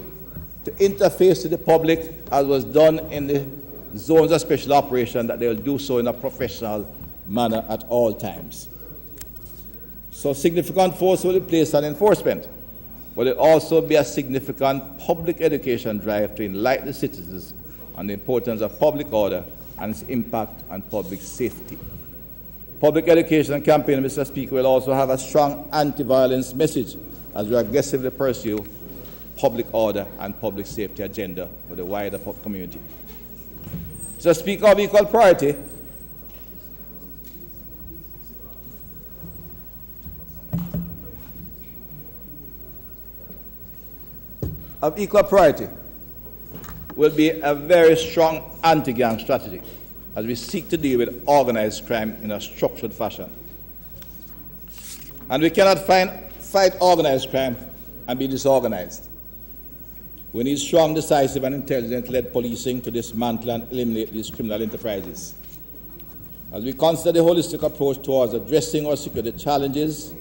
to interface with the public, as was done in the zones of special operation, that they'll do so in a professional manner at all times. So significant force will be placed on enforcement, but it will also be a significant public education drive to enlighten the citizens on the importance of public order and its impact on public safety. Public education campaign, Mr. Speaker, will also have a strong anti-violence message as we aggressively pursue public order and public safety agenda for the wider community. Mr. Speaker, of equal priority, will be a very strong anti-gang strategy as we seek to deal with organized crime in a structured fashion. And we cannot fight organized crime and be disorganized. We need strong, decisive, and intelligent-led policing to dismantle and eliminate these criminal enterprises. As we consider the holistic approach towards addressing our security challenges,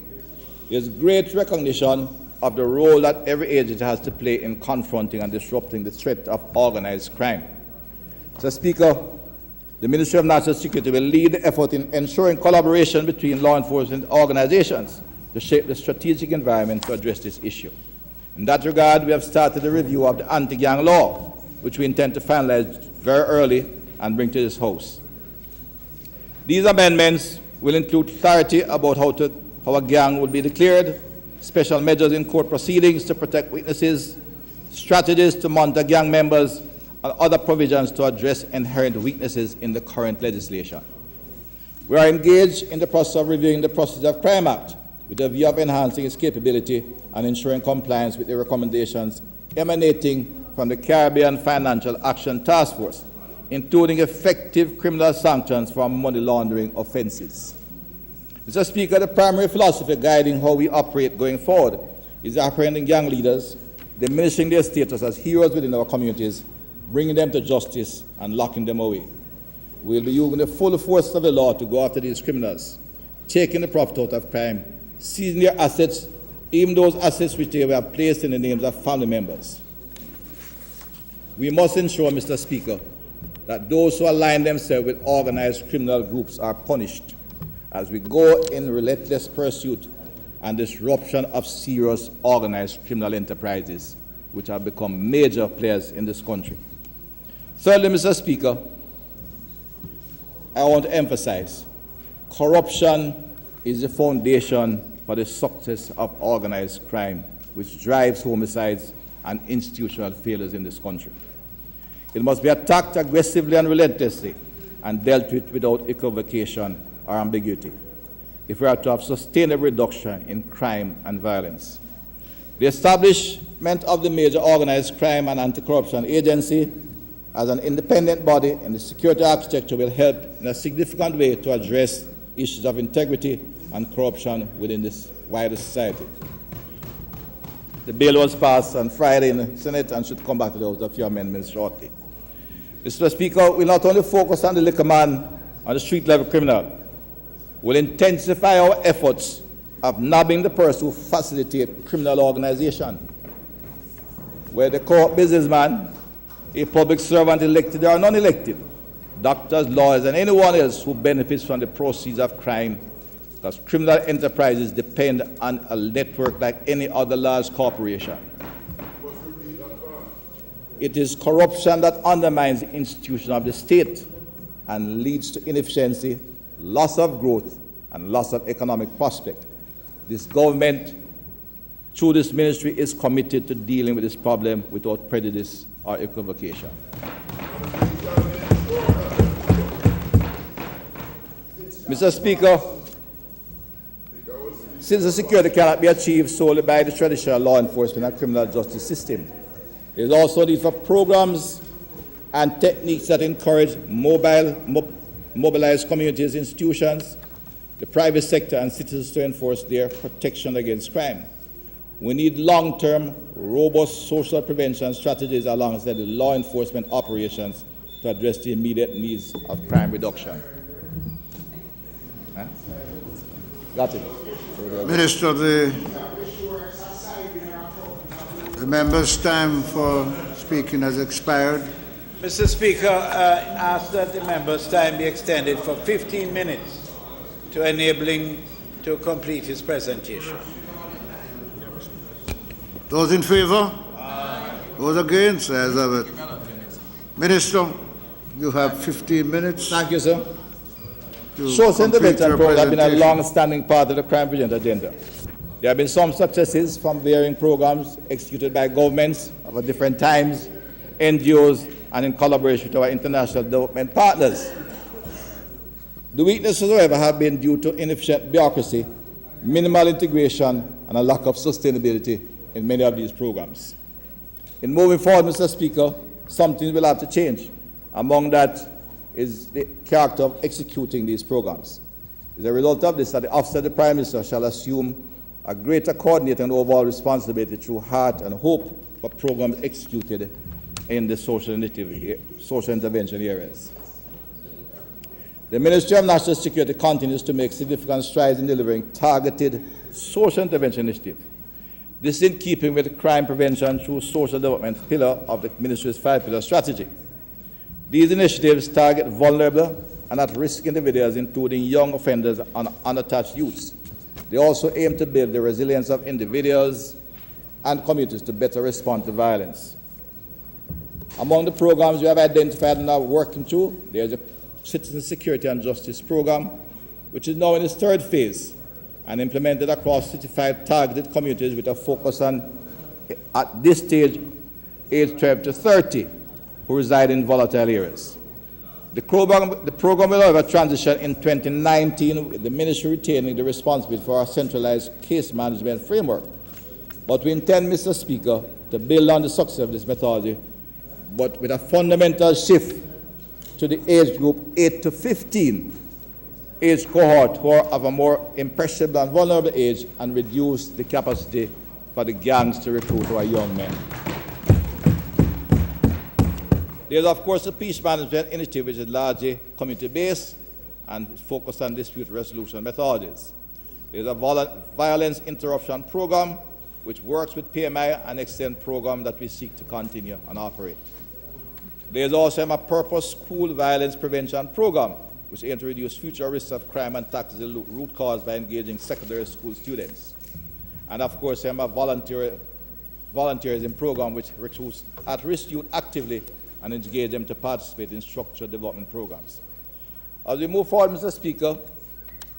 there is great recognition of the role that every agency has to play in confronting and disrupting the threat of organized crime. Mr. Speaker, the Ministry of National Security will lead the effort in ensuring collaboration between law enforcement organizations to shape the strategic environment to address this issue. In that regard, we have started a review of the anti-gang law, which we intend to finalize very early and bring to this House. These amendments will include clarity about how a gang will be declared, special measures in court proceedings to protect witnesses, strategies to monitor gang members, and other provisions to address inherent weaknesses in the current legislation. We are engaged in the process of reviewing the Procedure of Crime Act with a view of enhancing its capability and ensuring compliance with the recommendations emanating from the Caribbean Financial Action Task Force, including effective criminal sanctions for money laundering offenses. Mr. Speaker, the primary philosophy guiding how we operate going forward is apprehending gang leaders, diminishing their status as heroes within our communities, bringing them to justice, and locking them away. We will be using the full force of the law to go after these criminals, taking the profit out of crime, seizing their assets, even those assets which they were placed in the names of family members. We must ensure, Mr. Speaker, that those who align themselves with organized criminal groups are punished as we go in relentless pursuit and disruption of serious organized criminal enterprises, which have become major players in this country. Thirdly, Mr. Speaker, I want to emphasize, corruption is the foundation for the success of organized crime, which drives homicides and institutional failures in this country. It must be attacked aggressively and relentlessly and dealt with without equivocation or ambiguity if we are to have sustainable reduction in crime and violence. The establishment of the major organized crime and anti-corruption agency as an independent body in the security architecture will help in a significant way to address issues of integrity and corruption within this wider society. The bill was passed on Friday in the Senate and should come back to those with a few amendments shortly. Mr. Speaker, we not only focus on the liquor man on the street level criminal, we'll intensify our efforts of nabbing the person who facilitate criminal organization, where the co-op businessman, a public servant elected or non-elected, doctors, lawyers, and anyone else who benefits from the proceeds of crime, because criminal enterprises depend on a network like any other large corporation. It is corruption that undermines the institution of the state and leads to inefficiency, loss of growth, and loss of economic prospect. This government, through this ministry, is committed to dealing with this problem without prejudice or equivocation. Mr. Speaker, since the security cannot be achieved solely by the traditional law enforcement and criminal justice system, there is also need for programs and techniques that encourage mobilized communities, institutions, the private sector, and citizens to enforce their protection against crime. We need long-term, robust social prevention strategies alongside the law enforcement operations to address the immediate needs of crime reduction. Huh? Got it. Minister, the member's time for speaking has expired. Mr. Speaker, I ask that the member's time be extended for 15 minutes to enable him to complete his presentation. Those in favor? Those against? Ayes have it. Minister, you have 15 minutes. Thank you, sir. Social intervention programs have been a long-standing part of the crime prevention agenda. There have been some successes from varying programs executed by governments of different times, NGOs, and in collaboration with our international development partners. The weaknesses, however, have been due to inefficient bureaucracy, minimal integration, and a lack of sustainability in many of these programs. In moving forward, Mr. Speaker, something will have to change. Among that is the character of executing these programs. As a result of this, that the Office of the Prime Minister shall assume a greater coordinating and overall responsibility through heart and hope for programs executed in the social intervention areas. The Ministry of National Security continues to make significant strides in delivering targeted social intervention initiatives. This is in keeping with the crime prevention through social development pillar of the Ministry's 5-pillar strategy. These initiatives target vulnerable and at-risk individuals, including young offenders and unattached youths. They also aim to build the resilience of individuals and communities to better respond to violence. Among the programs we have identified and are working through, there is a Citizen Security and Justice Program, which is now in its third phase and implemented across 65 targeted communities with a focus on, at this stage, age 12 to 30, who reside in volatile areas. The program will, however, transition in 2019, with the Ministry retaining the responsibility for our centralized case management framework. But we intend, Mr. Speaker, to build on the success of this methodology, but with a fundamental shift to the age group 8 to 15 age cohort, who are of a more impressionable and vulnerable age, and reduce the capacity for the gangs to recruit our young men. There is, of course, a peace management initiative which is largely community-based and focused on dispute resolution methodologies. There's a violence interruption program which works with PMI and extend program that we seek to continue and operate. There's also a purpose school violence prevention program which aims to reduce future risks of crime and tackle the root cause by engaging secondary school students. And of course, a volunteerism program which recruits at-risk youth actively and engage them to participate in structured development programs. As we move forward, Mr. Speaker,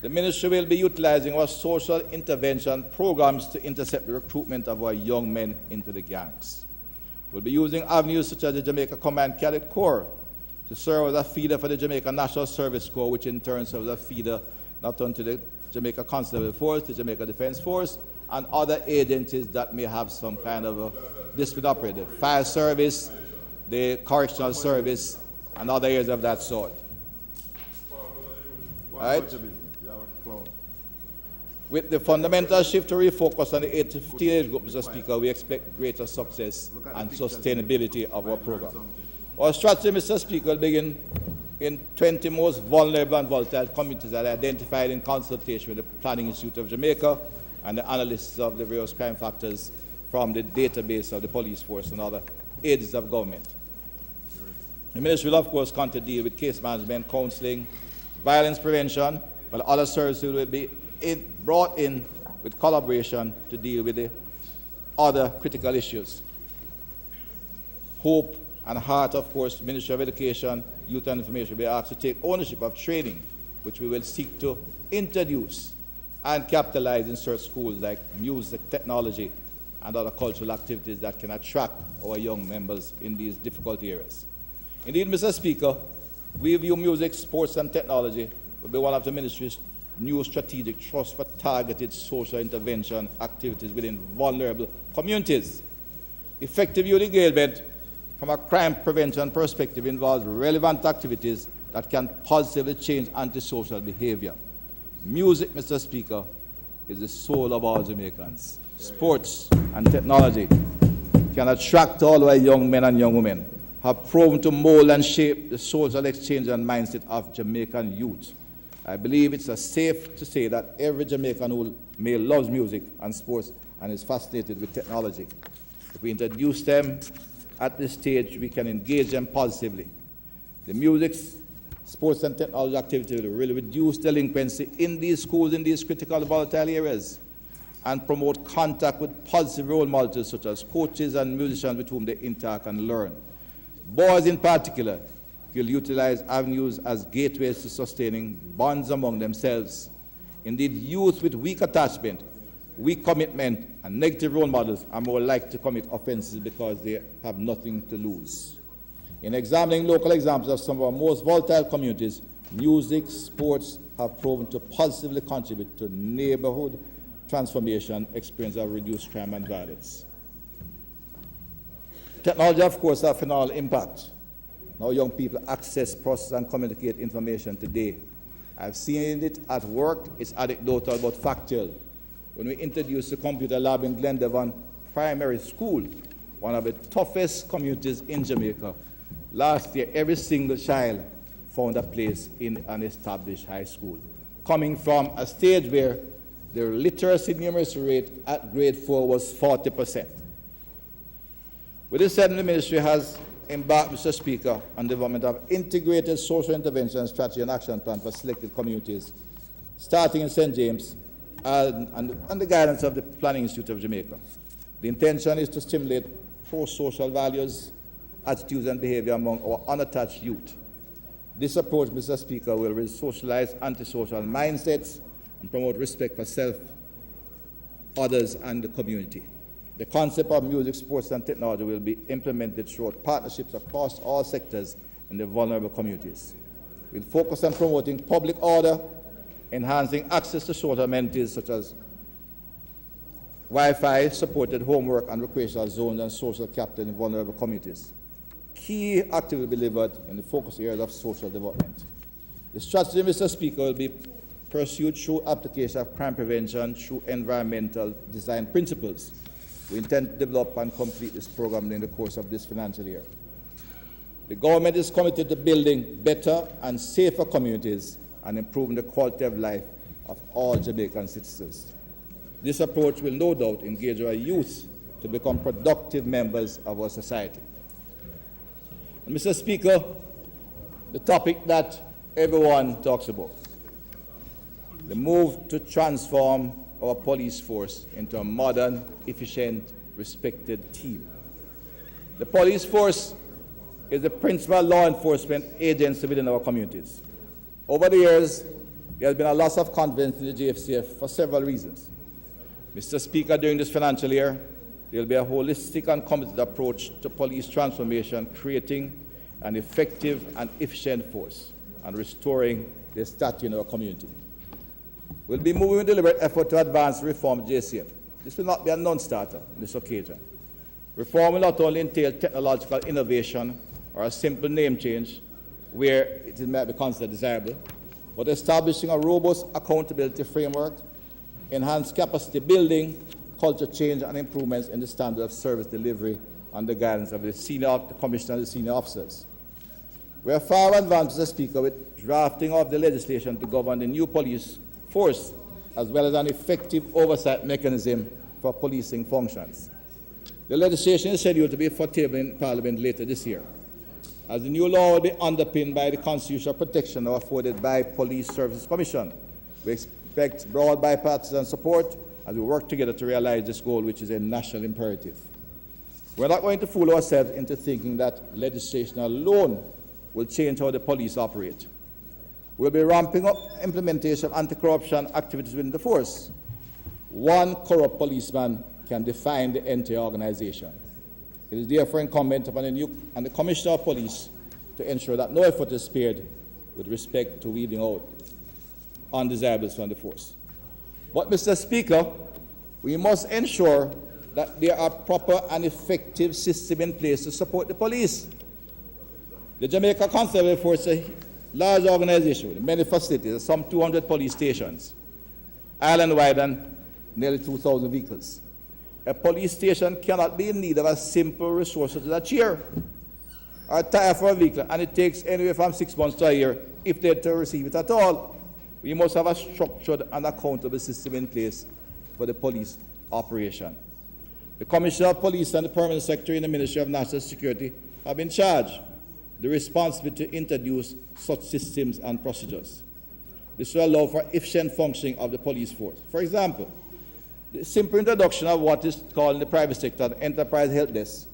the Ministry will be utilizing our social intervention programs to intercept the recruitment of our young men into the gangs. We'll be using avenues such as the Jamaica Command Cadet Corps to serve as a feeder for the Jamaica National Service Corps, which in turn serves as a feeder not only to the Jamaica Constabulary Force, the Jamaica Defense Force, and other agencies that may have some kind of a discipline operator, fire service, the correctional service, and other areas of that sort. Right? With the fundamental shift to refocus on the 8 to 15 age group, Mr. Speaker, we expect greater success and sustainability of our program. Our strategy, Mr. Speaker, will begin in 20 most vulnerable and volatile communities that are identified in consultation with the Planning Institute of Jamaica and the analysis of the various crime factors from the database of the police force and other agencies of government. The Ministry will, of course, continue to deal with case management, counseling, violence prevention, while other services will be brought in with collaboration to deal with the other critical issues. Hope and Heart, of course, Ministry of Education, Youth and Information will be asked to take ownership of training, which we will seek to introduce and capitalize in certain schools like music, technology, and other cultural activities that can attract our young members in these difficult areas. Indeed, Mr. Speaker, we view music, sports, and technology will be one of the Ministry's new strategic trusts for targeted social intervention activities within vulnerable communities. Effective youth engagement from a crime prevention perspective involves relevant activities that can positively change antisocial behavior. Music, Mr. Speaker, is the soul of all Jamaicans. Sports and technology can attract all our young men and young women, have proven to mold and shape the social exchange and mindset of Jamaican youth. I believe it's safe to say that every Jamaican who loves music and sports and is fascinated with technology. If we introduce them at this stage, we can engage them positively. The music, sports, and technology activity will really reduce delinquency in these schools in these critical volatile areas and promote contact with positive role models such as coaches and musicians with whom they interact and learn. Boys in particular will utilize avenues as gateways to sustaining bonds among themselves. Indeed, youth with weak attachment, weak commitment, and negative role models are more likely to commit offenses because they have nothing to lose. In examining local examples of some of our most volatile communities, music, sports have proven to positively contribute to neighborhood transformation, experience of reduced crime and violence. Technology, of course, has a phenomenal impact. Now young people access, process, and communicate information today. I've seen it at work. It's anecdotal but factual. When we introduced the computer lab in Glendevon Primary School, one of the toughest communities in Jamaica, last year every single child found a place in an established high school, coming from a stage where the literacy numeracy rate at grade 4 was 40%. With this said, the Ministry has embarked, Mr. Speaker, on the development of integrated social intervention strategy and action plan for selected communities, starting in St. James and the guidance of the Planning Institute of Jamaica. The intention is to stimulate pro-social values, attitudes, and behavior among our unattached youth. This approach, Mr. Speaker, will re-socialize antisocial mindsets and promote respect for self, others, and the community. The concept of music, sports, and technology will be implemented throughout partnerships across all sectors in the vulnerable communities. We'll focus on promoting public order, enhancing access to social amenities such as Wi-Fi, supported homework and recreational zones, and social capital in vulnerable communities. Key activity will be delivered in the focus areas of social development. The strategy, Mr. Speaker, will be pursued through application of crime prevention through environmental design principles. We intend to develop and complete this program in the course of this financial year. The government is committed to building better and safer communities and improving the quality of life of all Jamaican citizens. This approach will no doubt engage our youth to become productive members of our society. And Mr. Speaker, the topic that everyone talks about, the move to transform our police force into a modern, efficient, respected team. The police force is the principal law enforcement agency within our communities. Over the years, there has been a loss of confidence in the JFCF for several reasons. Mr. Speaker, during this financial year, there will be a holistic and committed approach to police transformation, creating an effective and efficient force and restoring the status in our community. We'll be moving with deliberate effort to advance reform of JCF. This will not be a non-starter on this occasion. Reform will not only entail technological innovation or a simple name change, where it might be considered desirable, but establishing a robust accountability framework, enhanced capacity building, culture change, and improvements in the standard of service delivery under the guidance of the Commissioner and the senior officers. We are far advanced, Mr. Speaker, with drafting of the legislation to govern the new police force, as well as an effective oversight mechanism for policing functions. The legislation is scheduled to be for table in Parliament later this year. As the new law will be underpinned by the constitutional protection afforded by Police Services Commission, we expect broad bipartisan support as we work together to realize this goal, which is a national imperative. We're not going to fool ourselves into thinking that legislation alone will change how the police operate. We'll be ramping up implementation of anti-corruption activities within the force. One corrupt policeman can define the entire organization. It is therefore incumbent upon the Commissioner of Police to ensure that no effort is spared with respect to weeding out undesirables from the force. But, Mr. Speaker, we must ensure that there are proper and effective systems in place to support the police. The Jamaica Constabulary Force is a large organization with many facilities, some 200 police stations, island-wide, and nearly 2,000 vehicles. A police station cannot be in need of a simple resource such as a chair or a tire for a vehicle, and it takes anywhere from 6 months to a year if they're to receive it at all. We must have a structured and accountable system in place for the police operation. The Commissioner of Police and the Permanent Secretary in the Ministry of National Security have been charged the responsibility to introduce such systems and procedures. This will allow for efficient functioning of the police force. For example, the simple introduction of what is called in the private sector the enterprise help desk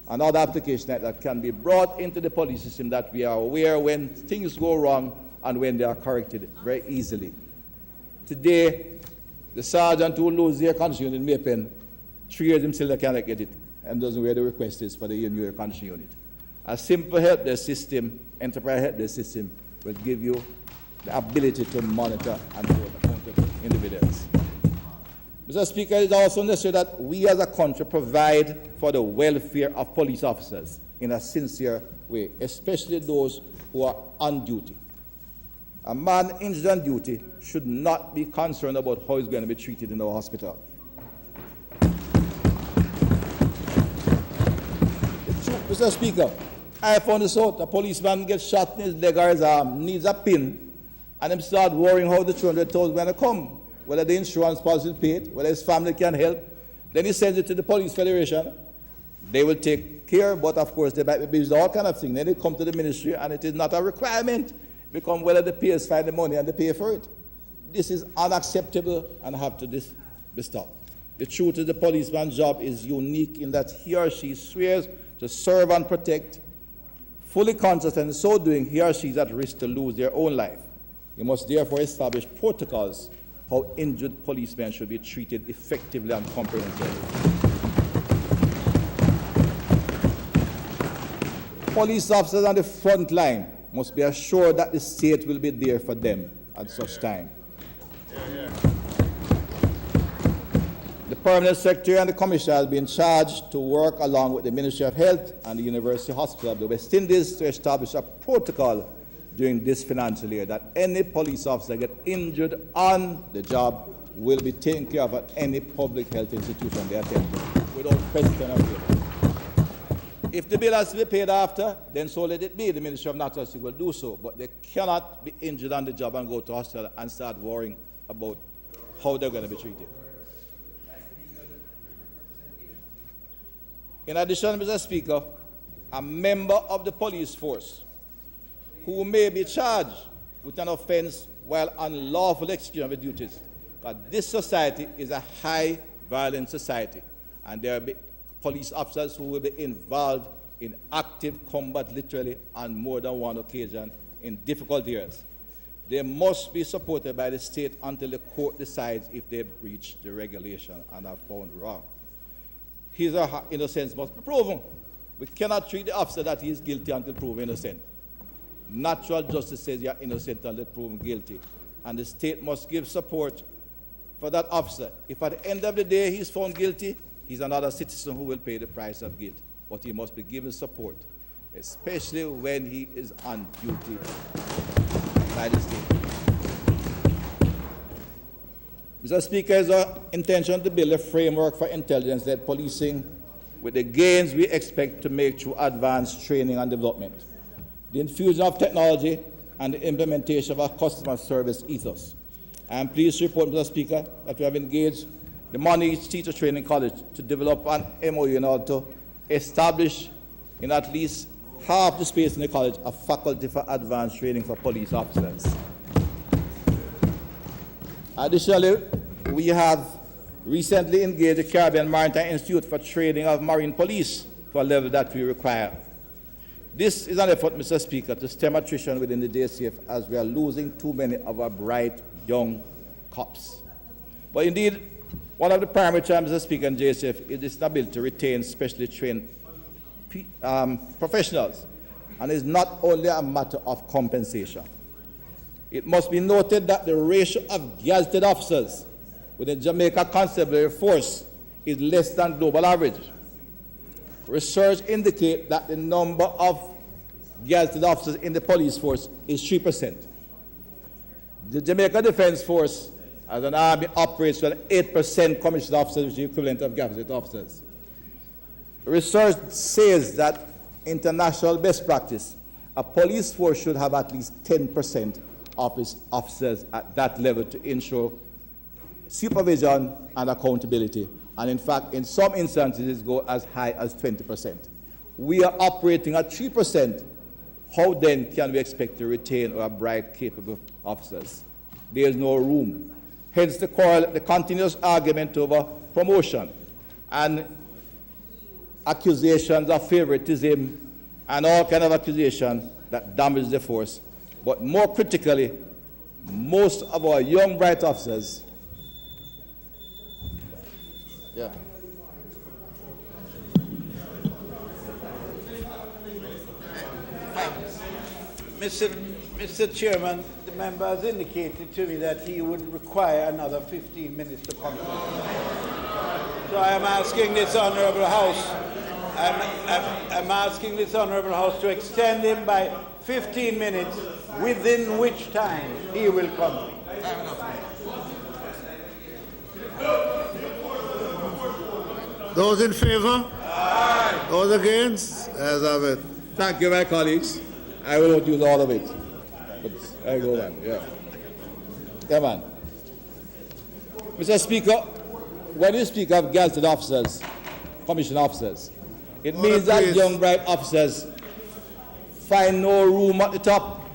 and other applications that can be brought into the police system, that we are aware when things go wrong and when they are corrected very easily. Today, the sergeant who loses the air conditioning unit in Maypen, 3 years himself cannot get it and doesn't know where the request is for the new air conditioning unit. A simple help desk system, enterprise help desk system, will give you the ability to monitor and hold accountable individuals. Mr. Speaker, it is also necessary that we as a country provide for the welfare of police officers in a sincere way, especially those who are on duty. A man injured on duty should not be concerned about how he's going to be treated in our hospital. Mr. Speaker, I found this out. A policeman gets shot in his leg or his arm, needs a pin, and him start worrying how the 200,000 going to come, whether the insurance policy will pay it, whether his family can help. Then he sends it to the Police Federation. They will take care, but of course they might be busy with all kind of things. Then they come to the ministry, and it is not a requirement. It becomes whether the payers find the money and they pay for it. This is unacceptable and have to be stopped. The truth is the policeman's job is unique in that he or she swears to serve and protect, fully conscious, and in so doing, he or she is at risk to lose their own life. We must therefore establish protocols how injured policemen should be treated effectively and comprehensively. Police officers on the front line must be assured that the state will be there for them at such time. The Permanent Secretary and the Commissioner have been charged to work along with the Ministry of Health and the University Hospital of the West Indies to establish a protocol during this financial year that any police officer get injured on the job will be taken care of at any public health institution they attend to, without question or fear. If the bill has to be paid after, then so let it be. The Ministry of Natural Security will do so, but they cannot be injured on the job and go to hospital and start worrying about how they're going to be treated. In addition, Mr. Speaker, a member of the police force who may be charged with an offense while unlawful execution of his duties, because this society is a high violent society, and there will be police officers who will be involved in active combat, literally, on more than one occasion in difficult areas. They must be supported by the state until the court decides if they breach the regulation and are found wrong. His or her innocence must be proven. We cannot treat the officer that he is guilty until proven innocent. Natural justice says you are innocent until proven guilty. And the state must give support for that officer. If at the end of the day he is found guilty, he's another citizen who will pay the price of guilt. But he must be given support, especially when he is on duty by the state. Mr. Speaker, it's our intention to build a framework for intelligence-led policing with the gains we expect to make through advanced training and development, the infusion of technology, and the implementation of our customer service ethos. I am pleased to report, Mr. Speaker, that we have engaged the Moneys Teacher Training College to develop an MOU in order to establish in at least half the space in the college a faculty for advanced training for police officers. Additionally, we have recently engaged the Caribbean Maritime Institute for training of marine police to a level that we require. This is an effort, Mr. Speaker, to stem attrition within the JCF as we are losing too many of our bright young cops. But indeed, one of the primary challenges, Mr. Speaker, in JCF is this ability to retain specially trained professionals, and it's not only a matter of compensation. It must be noted that the ratio of gazetted officers within Jamaica Constabulary Force is less than global average. Research indicates that the number of gazetted officers in the police force is 3%. The Jamaica Defense Force as an army operates with 8% commissioned officers, which is the equivalent of gazetted officers. Research says that international best practice, a police force should have at least 10% of its officers at that level to ensure supervision and accountability. And in fact, in some instances, it goes as high as 20%. We are operating at 3%. How then can we expect to retain our bright, capable officers? There is no room. Hence the continuous argument over promotion and accusations of favoritism and all kinds of accusations that damage the force. But more critically, most of our young, bright officers, Mr. Chairman, the member has indicated to me that he would require another 15 minutes to conclude. So I am asking this honourable House, I'm asking this honourable House to extend him by 15 minutes, within which time he will come. Those in favour? Aye. Those against? As of it. Thank you, my colleagues. I will not use all of it. But I go on, yeah. Yeah, man. Mr. Speaker, when you speak of gazetted officers, commissioned officers, it means that young, bright officers find no room at the top.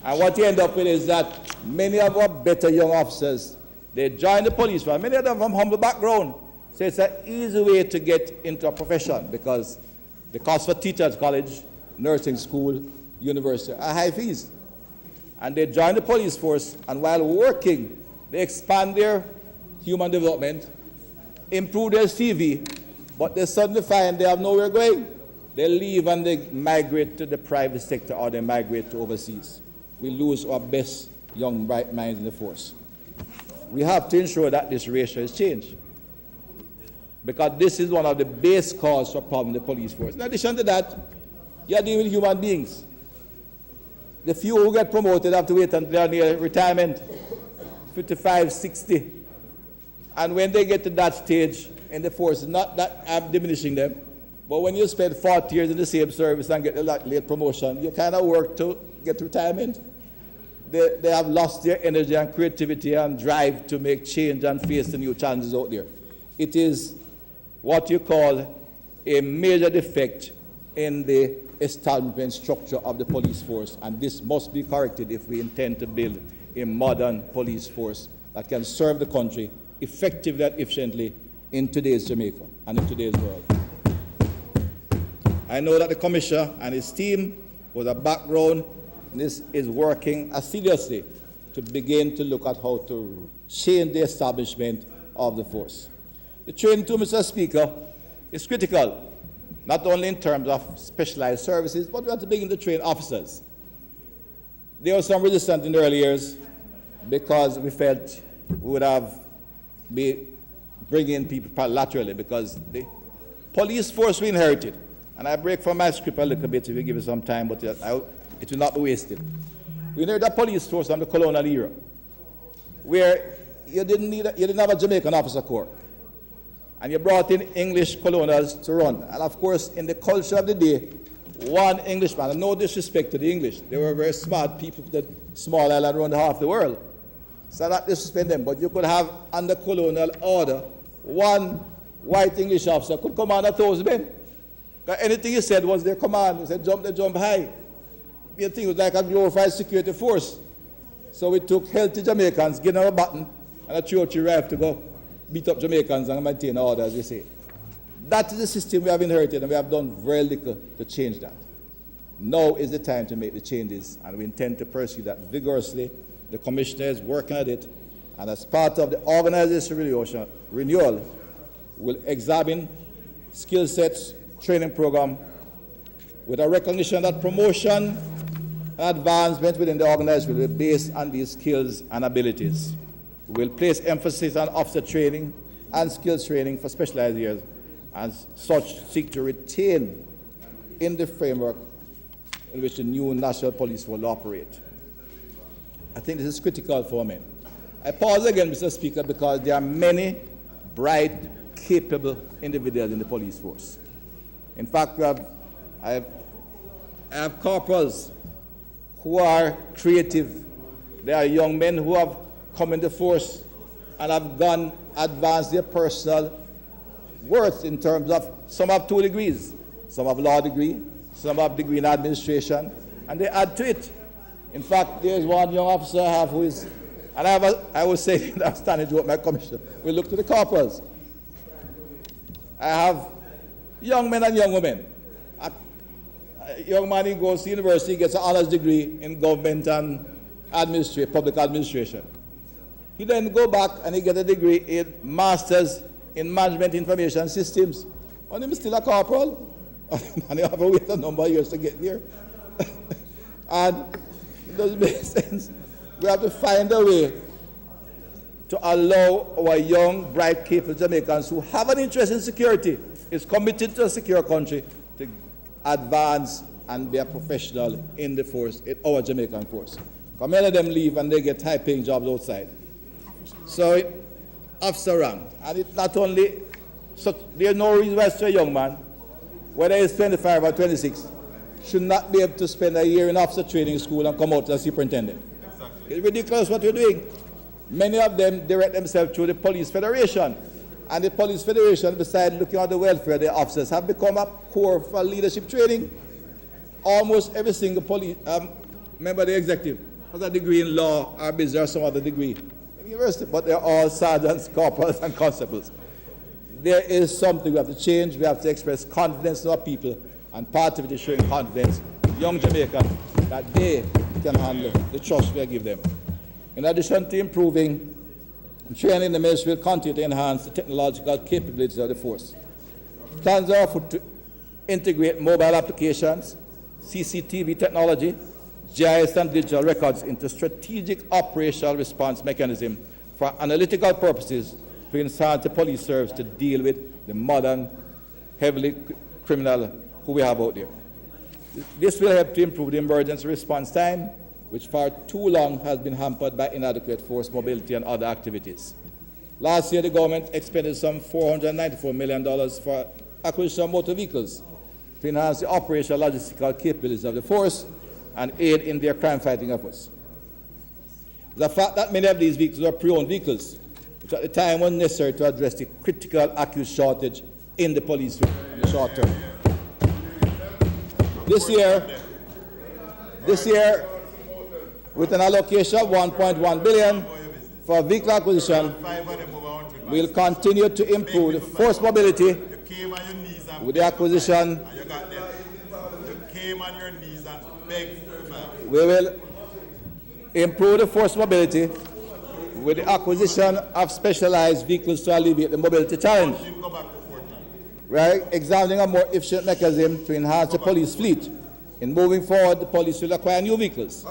And what you end up with is that many of our better young officers, they join the police force, many of them from humble background. So it's an easy way to get into a profession because the cost for teachers' college, nursing school, university are high fees. And they join the police force, and while working, they expand their human development, improve their CV, but they suddenly find they have nowhere going. They leave and they migrate to the private sector or they migrate to overseas. We lose our best young, bright minds in the force. We have to ensure that this ratio is changed, because this is one of the base causes for problem in the police force. In addition to that, you are dealing with human beings. The few who get promoted have to wait until they are near retirement, 55, 60. And when they get to that stage in the force, not that I'm diminishing them, but when you spend 40 years in the same service and get a late promotion, you kind of work to get retirement. they have lost their energy and creativity and drive to make change and face the new challenges out there. It is what you call a major defect in the establishment structure of the police force, and this must be corrected if we intend to build a modern police force that can serve the country effectively and efficiently in today's Jamaica and in today's world. I know that the Commissioner and his team, with a background in this, is working assiduously to begin to look at how to change the establishment of the force. The training too, Mr. Speaker, is critical, not only in terms of specialized services, but we have to begin to train officers. There was some resistance in the early years because we felt we would have been bringing in people laterally, because the police force we inherited, and I break from my script a little bit if you give me some time, but it will not be wasted. We inherited a police force from the colonial era, where you didn't have a Jamaican officer corps, and you brought in English colonials to run. And of course, in the culture of the day, one Englishman, and no disrespect to the English, they were very smart people from the small island around half the world, so not disrespect them, but you could have under colonial order, one white English officer could command 1,000 men. Anything he said was their command. He said, jump, they jump high. The thing was like a glorified security force. So we took healthy Jamaicans, gave them a button, and a churchy rifle to go beat up Jamaicans and maintain order, as we say. That is the system we have inherited, and we have done very little to change that. Now is the time to make the changes, and we intend to pursue that vigorously. The Commissioner is working at it, and as part of the organization renewal, we'll examine skill sets, training program, with a recognition that promotion and advancement within the organization will be based on these skills and abilities. We will place emphasis on officer training and skills training for specialized areas, and such seek to retain in the framework in which the new national police will operate. I think this is critical for men. I pause again, Mr. Speaker, because there are many bright, capable individuals in the police force. In fact, I have corporals who are creative. There are young men who have come in the force and have gone advanced their personal worth in terms of, some have 2 degrees, some have law degree, some have degree in administration, and they add to it. In fact, there's one young officer I have who is, and I was saying, I'm standing with my commissioner, we look to the corporals. I have young men and young women. A young man, he goes to university, gets an honors degree in government and public administration. He then go back and he gets a degree in master's in management information systems. And he's still a corporal. And he have to wait a number of years to get there. And it doesn't make sense. We have to find a way to allow our young, bright, capable Jamaicans who have an interest in security, is committed to a secure country, to advance and be a professional in the force, in our Jamaican force. Because many of them leave and they get high-paying jobs outside. So, officer rank, and it's not only, so there's no reason why a young man, whether he's 25 or 26, should not be able to spend a year in officer training school and come out as superintendent. Exactly. It's ridiculous what we're doing. Many of them direct themselves through the Police Federation. And the Police Federation, besides looking at the welfare of their officers, have become a core for leadership training. Almost every single police member of the executive has a degree in law or business or some other degree in university, but they're all sergeants, corporals, and constables. There is something we have to change. We have to express confidence in our people, and part of it is showing confidence in young Jamaicans that they can handle the trust we give them. In addition to improving training, the ministry will continue to enhance the technological capabilities of the force. Plans are to integrate mobile applications, CCTV technology, GIS and digital records into strategic operational response mechanism for analytical purposes to enhance the police service to deal with the modern, heavily criminal who we have out there. This will help to improve the emergency response time, which for too long has been hampered by inadequate force mobility and other activities. Last year, the government expended some $494 million for acquisition of motor vehicles to enhance the operational logistical capabilities of the force and aid in their crime-fighting efforts. The fact that many of these vehicles are pre-owned vehicles, which at the time was necessary to address the critical acute shortage in the police field in the short term. This year, with an allocation of 1.1 billion for vehicle acquisition, we'll continue to improve force mobility with the acquisition. We will improve the force mobility with the acquisition of specialized vehicles to alleviate the mobility challenge. We are examining a more efficient mechanism to enhance the police fleet. In moving forward, the police will acquire new vehicles. We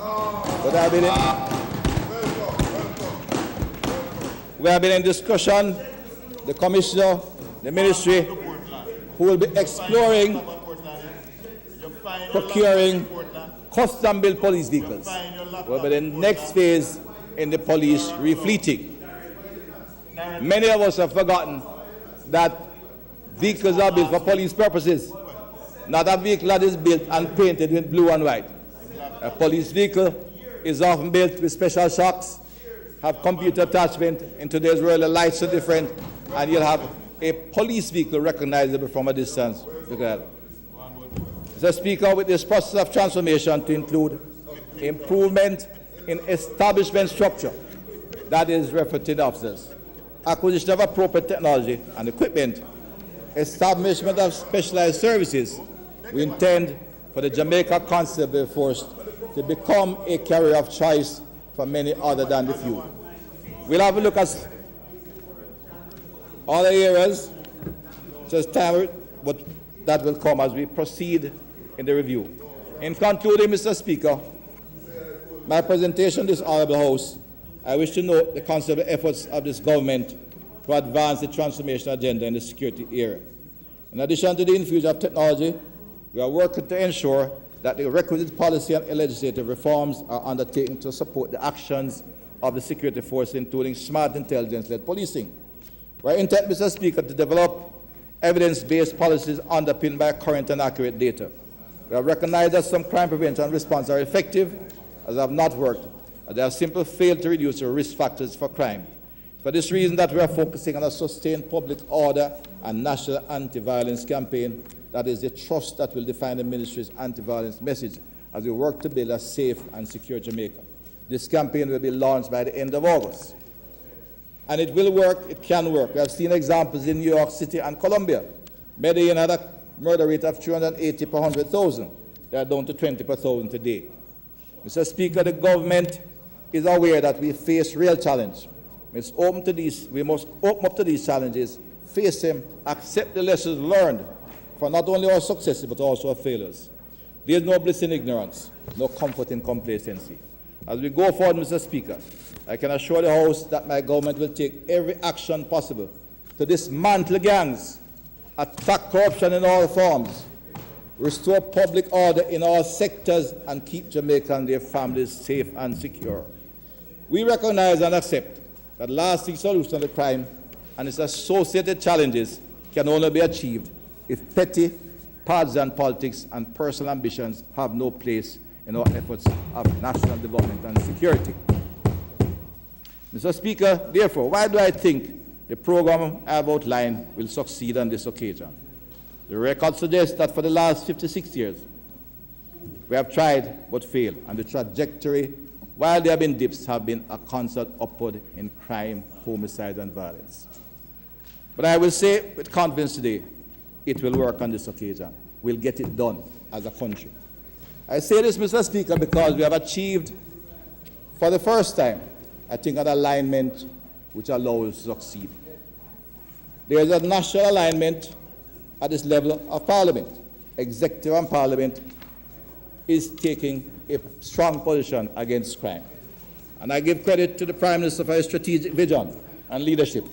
have been in discussion, the Commissioner, the Ministry, who will be exploring procuring custom-built police vehicles. We'll be the next phase in the police refleeting. Many of us have forgotten that vehicles are built for police purposes, not a vehicle that is built and painted with blue and white. A police vehicle is often built with special shocks, have computer attachment. In today's world, the lights are different, and you'll have a police vehicle recognizable from a distance. Mr. Speaker, with this process of transformation to include improvement in establishment structure, that is referred to the officers, acquisition of appropriate technology and equipment, establishment of specialized services, we intend for the Jamaica Constable Force to become a carrier of choice for many other than the few. We'll have a look at other areas, just time that will come as we proceed in the review. In concluding, Mr. Speaker, my presentation to this Honourable House, I wish to note the considerable efforts of this government to advance the transformation agenda in the security area. In addition to the infusion of technology, we are working to ensure that the requisite policy and legislative reforms are undertaken to support the actions of the security force, including smart intelligence-led policing. We are intent, Mr. Speaker, to develop evidence-based policies underpinned by current and accurate data. We have recognized that some crime prevention and response are effective, as they have not worked, as they have simply failed to reduce the risk factors for crime. For this reason that we are focusing on a sustained public order and national anti-violence campaign that is the trust that will define the ministry's anti-violence message as we work to build a safe and secure Jamaica. This campaign will be launched by the end of August. And it will work, it can work. We have seen examples in New York City and Colombia. Medellin had a murder rate of 380 per 100,000. They are down to 20 per 1,000 today. Mr. Speaker, the government is aware that we face real challenge. We must open up to these challenges, face them, accept the lessons learned for not only our successes but also our failures. There is no bliss in ignorance, no comfort in complacency. As we go forward, Mr. Speaker, I can assure the House that my government will take every action possible to dismantle gangs, attack corruption in all forms, restore public order in all sectors, and keep Jamaica and their families safe and secure. We recognize and accept that lasting solution to crime and its associated challenges can only be achieved if petty, partisan politics and personal ambitions have no place in our efforts of national development and security. Mr. Speaker, therefore, why do I think the program I have outlined will succeed on this occasion? The record suggests that for the last 56 years, we have tried but failed, and the trajectory, while there have been dips, have been a constant upward in crime, homicide, and violence. But I will say with confidence today, it will work on this occasion. We'll get it done as a country. I say this, Mr. Speaker, because we have achieved, for the first time, I think, an alignment which allows us to succeed. There is a national alignment at this level of Parliament. Executive and Parliament is taking a strong position against crime. And I give credit to the Prime Minister for his strategic vision and leadership,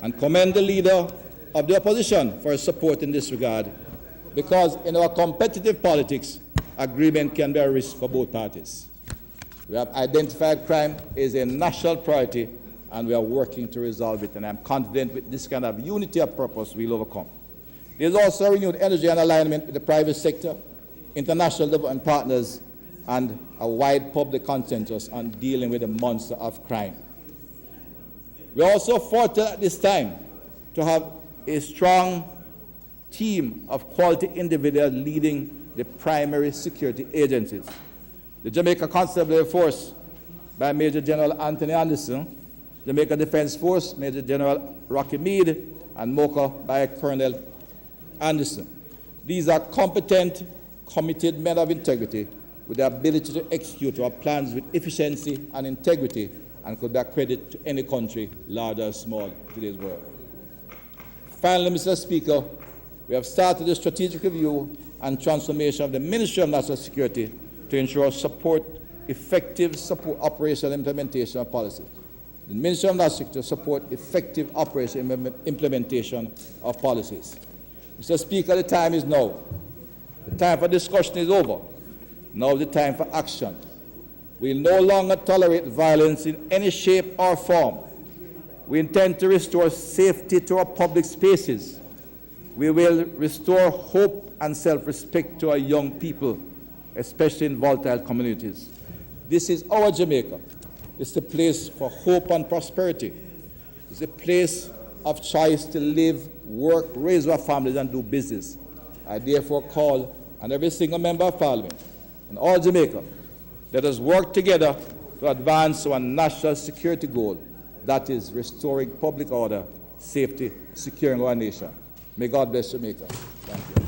and commend the Leader of the Opposition for his support in this regard, because in our competitive politics, agreement can be a risk for both parties. We have identified crime as a national priority, and we are working to resolve it, and I'm confident with this kind of unity of purpose we'll overcome. There's also renewed energy and alignment with the private sector, international development partners, and a wide public consensus on dealing with the monster of crime. We are also fortunate at this time to have a strong team of quality individuals leading the primary security agencies. The Jamaica Constabulary Force by Major General Anthony Anderson, Jamaica Defense Force, Major General Rocky Meade, and MOCA by Colonel Anderson. These are competent, committed men of integrity with the ability to execute our plans with efficiency and integrity, and could bear credit to any country, large or small, in today's world. Finally, Mr. Speaker, we have started a strategic review and transformation of the Ministry of National Security to ensure effective support operational implementation of policy. The Ministry of National Security to support effective operational implementation of policies. Mr. Speaker, the time is now. The time for discussion is over. Now is the time for action. We will no longer tolerate violence in any shape or form. We intend to restore safety to our public spaces. We will restore hope and self-respect to our young people, especially in volatile communities. This is our Jamaica. It's a place for hope and prosperity. It's a place of choice to live, work, raise our families, and do business. I therefore call on every single member of Parliament and all Jamaica, let us work together to advance our national security goal, that is restoring public order, safety, securing our nation. May God bless Jamaica. Thank you.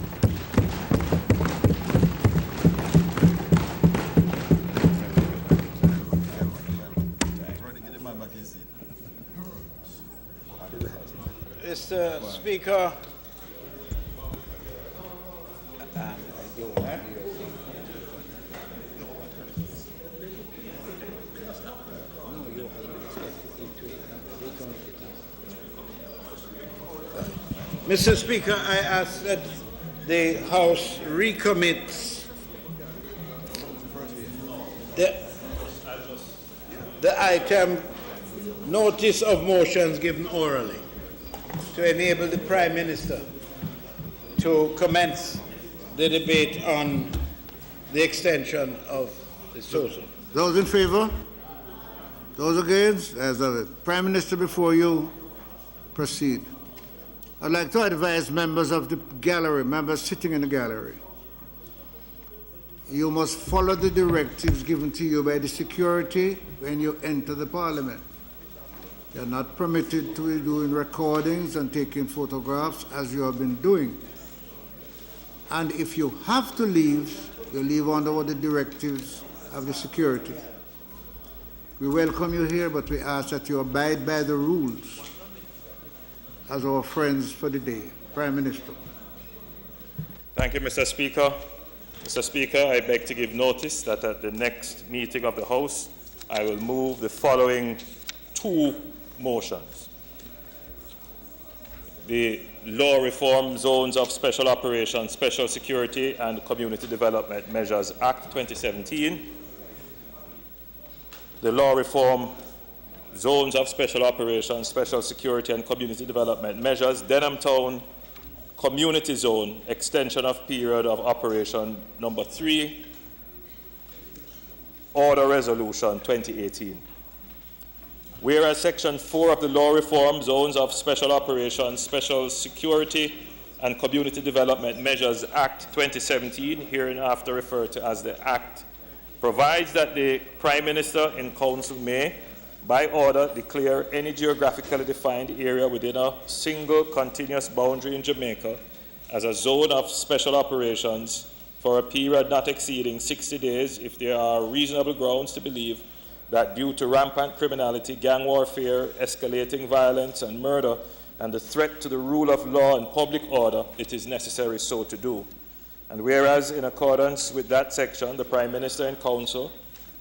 Mr. Speaker, Mr. Speaker, I ask that the House recommits the item notice of motions given orally to enable the Prime Minister to commence the debate on the extension of the SOSO. Those in favor? Those against? As the Prime Minister before you, proceed. I'd like to advise members of the gallery, members sitting in the gallery, you must follow the directives given to you by the security when you enter the Parliament. You're not permitted to be doing recordings and taking photographs as you have been doing. And if you have to leave, you leave under the directives of the security. We welcome you here, but we ask that you abide by the rules as our friends for the day. Prime Minister. Thank you, Mr. Speaker. Mr. Speaker, I beg to give notice that at the next meeting of the House, I will move the following two motions. The Law Reform Zones of Special Operations, Special Security and Community Development Measures Act 2017. The Law Reform Zones of Special Operations, Special Security and Community Development Measures, Denham Town Community Zone, extension of period of operation number 3, Order Resolution 2018. Whereas Section 4 of the Law Reform Zones of Special Operations, Special Security and Community Development Measures Act 2017, hereinafter referred to as the Act, provides that the Prime Minister in Council may, by order, declare any geographically defined area within a single continuous boundary in Jamaica as a zone of special operations for a period not exceeding 60 days if there are reasonable grounds to believe that due to rampant criminality, gang warfare, escalating violence and murder, and the threat to the rule of law and public order, it is necessary so to do. And whereas, in accordance with that section, the Prime Minister in Council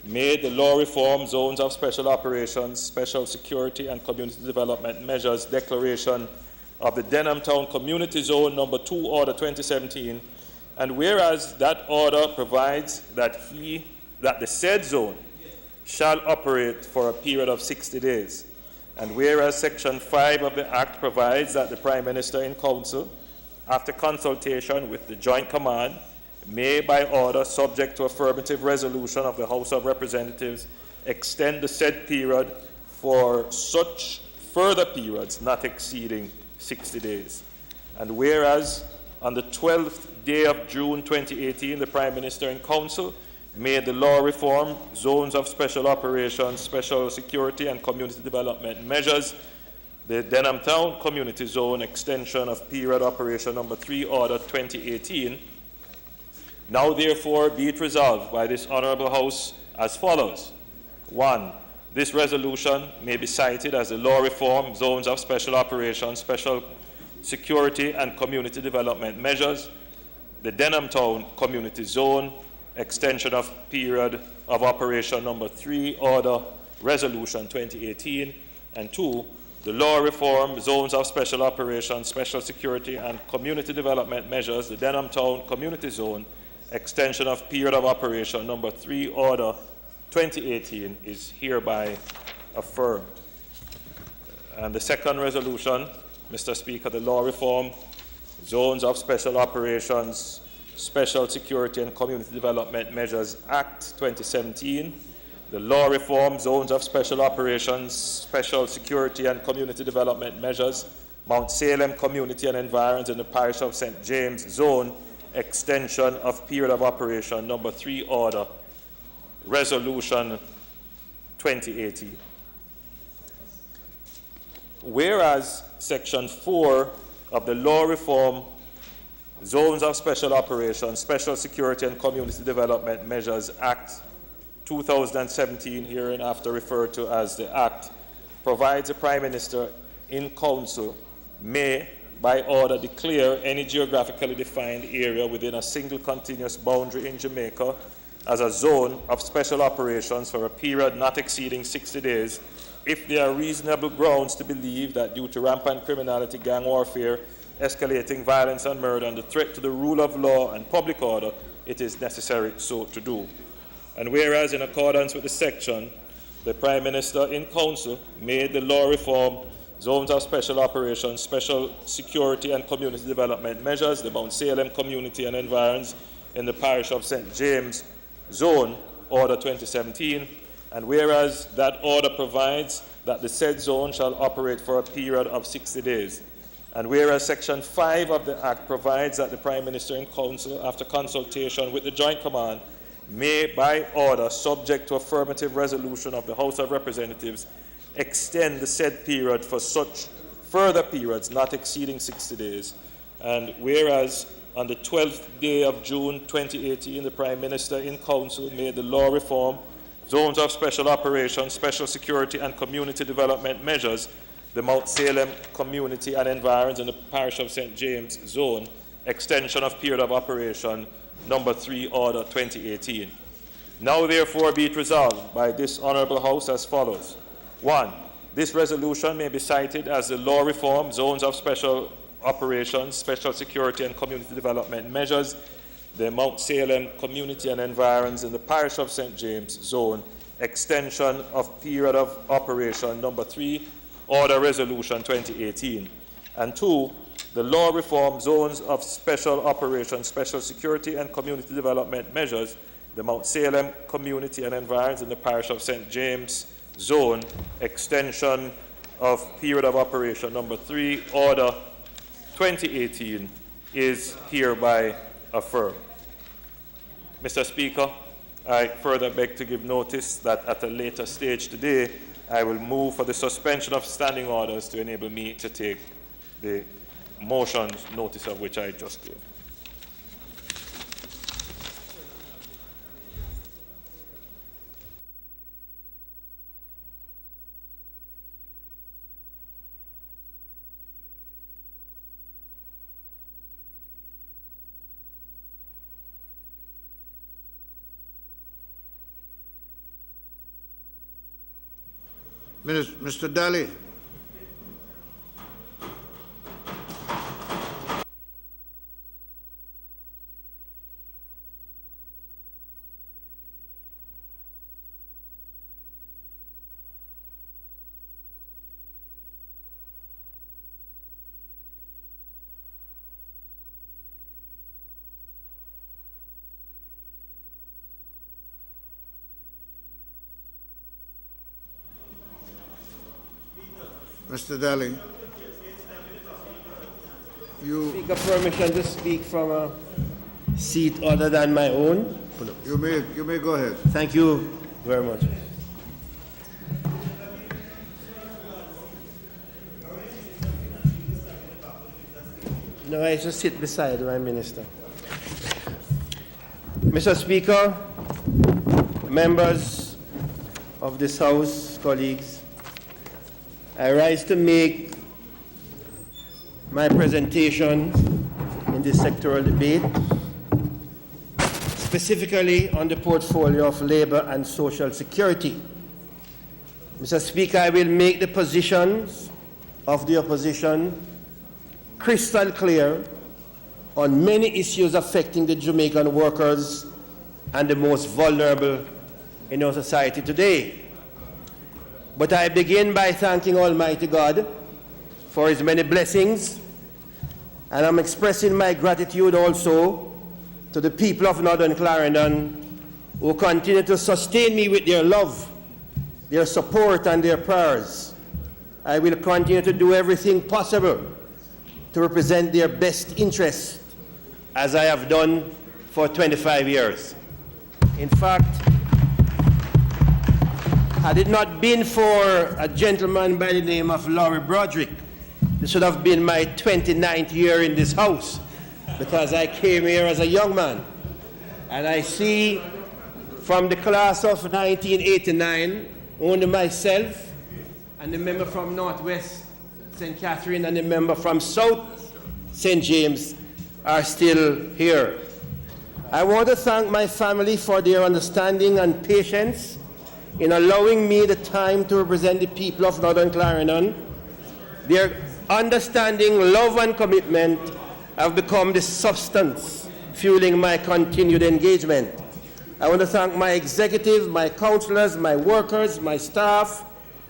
made the Law Reform Zones of Special Operations, Special Security and Community Development Measures declaration of the Denham Town Community Zone number 2, Order 2017, and whereas that order provides that the said zone shall operate for a period of 60 days, and whereas Section 5 of the Act provides that the Prime Minister in Council, after consultation with the Joint Command, may, by order, subject to affirmative resolution of the House of Representatives, extend the said period for such further periods not exceeding 60 days. And whereas on the 12th day of June 2018, the Prime Minister in Council made the law reform, zones of special operations, special security and community development measures, the Denham Town Community Zone extension of period operation number 3, order 2018. Now therefore be it resolved by this Honourable House as follows. 1. This resolution may be cited as the law reform, zones of special operations, special security and community development measures, the Denham Town Community Zone, extension of period of operation number 3, order resolution 2018, and 2, the law reform, zones of special operations, special security and community development measures, the Denham Town Community Zone, extension of period of operation number 3, order 2018 is hereby affirmed. And the second resolution, Mr. Speaker, the law reform, zones of special operations, special security and community development measures Act 2017, the law reform, zones of special operations, special security and community development measures, Mount Salem Community and Environs in the parish of St. James Zone, extension of period of operation number 3, order resolution 2018. Whereas Section 4 of the Law Reform, Zones of Special Operations, Special Security and Community Development Measures Act 2017, hereinafter referred to as the Act, provides the Prime Minister in Council may, by order, declare any geographically defined area within a single continuous boundary in Jamaica as a zone of special operations for a period not exceeding 60 days if there are reasonable grounds to believe that due to rampant criminality, gang warfare, escalating violence and murder, and the threat to the rule of law and public order, it is necessary so to do. And whereas in accordance with the section, the Prime Minister in Council made the law reform, zones of special operations, special security and community development measures, the Mount Salem Community and Environs in the parish of St. James Zone, Order 2017, and whereas that order provides that the said zone shall operate for a period of 60 days, and whereas Section 5 of the Act provides that the Prime Minister in Council, after consultation with the Joint Command, may, by order, subject to affirmative resolution of the House of Representatives, extend the said period for such further periods not exceeding 60 days, and whereas on the 12th day of June 2018, the Prime Minister in Council made the law reform, zones of special operations, special security and community development measures, the Mount Salem Community and Environs in the parish of St. James Zone, extension of period of operation number 3, order 2018. Now therefore be it resolved by this Honourable House as follows. 1. This resolution may be cited as the law reform, zones of special operations, special security and community development measures, the Mount Salem Community and Environs in the parish of St. James Zone, extension of period of operation number 3, order resolution 2018. And 2, the law reform, zones of special operations, special security and community development measures, the Mount Salem Community and Environs in the parish of St. James Zone, extension of period of operation number 3, order 2018 is hereby affirmed. Mr. Speaker, I further beg to give notice that at a later stage today, I will move for the suspension of standing orders to enable me to take the motions, notice of which I just gave. Mr. Daly. Mr. Daly, Seek a permission to speak from a seat other than my own. you may go ahead. Thank you very much. No, I just sit beside my minister. Mr. Speaker, members of this House, colleagues, I rise to make my presentation in this sectoral debate, specifically on the portfolio of labor and social security. Mr. Speaker, I will make the positions of the opposition crystal clear on many issues affecting the Jamaican workers and the most vulnerable in our society today. But I begin by thanking Almighty God for His many blessings, and I'm expressing my gratitude also to the people of Northern Clarendon who continue to sustain me with their love, their support, and their prayers. I will continue to do everything possible to represent their best interests, as I have done for 25 years. In fact, had it not been for a gentleman by the name of Laurie Broderick, this should have been my 29th year in this house, because I came here as a young man. And I see from the class of 1989, only myself and the member from Northwest St. Catherine and the member from South St. James are still here. I want to thank my family for their understanding and patience in allowing me the time to represent the people of Northern Clarendon. Their understanding, love, and commitment have become the substance fueling my continued engagement. I want to thank my executive, my councillors, my workers, my staff,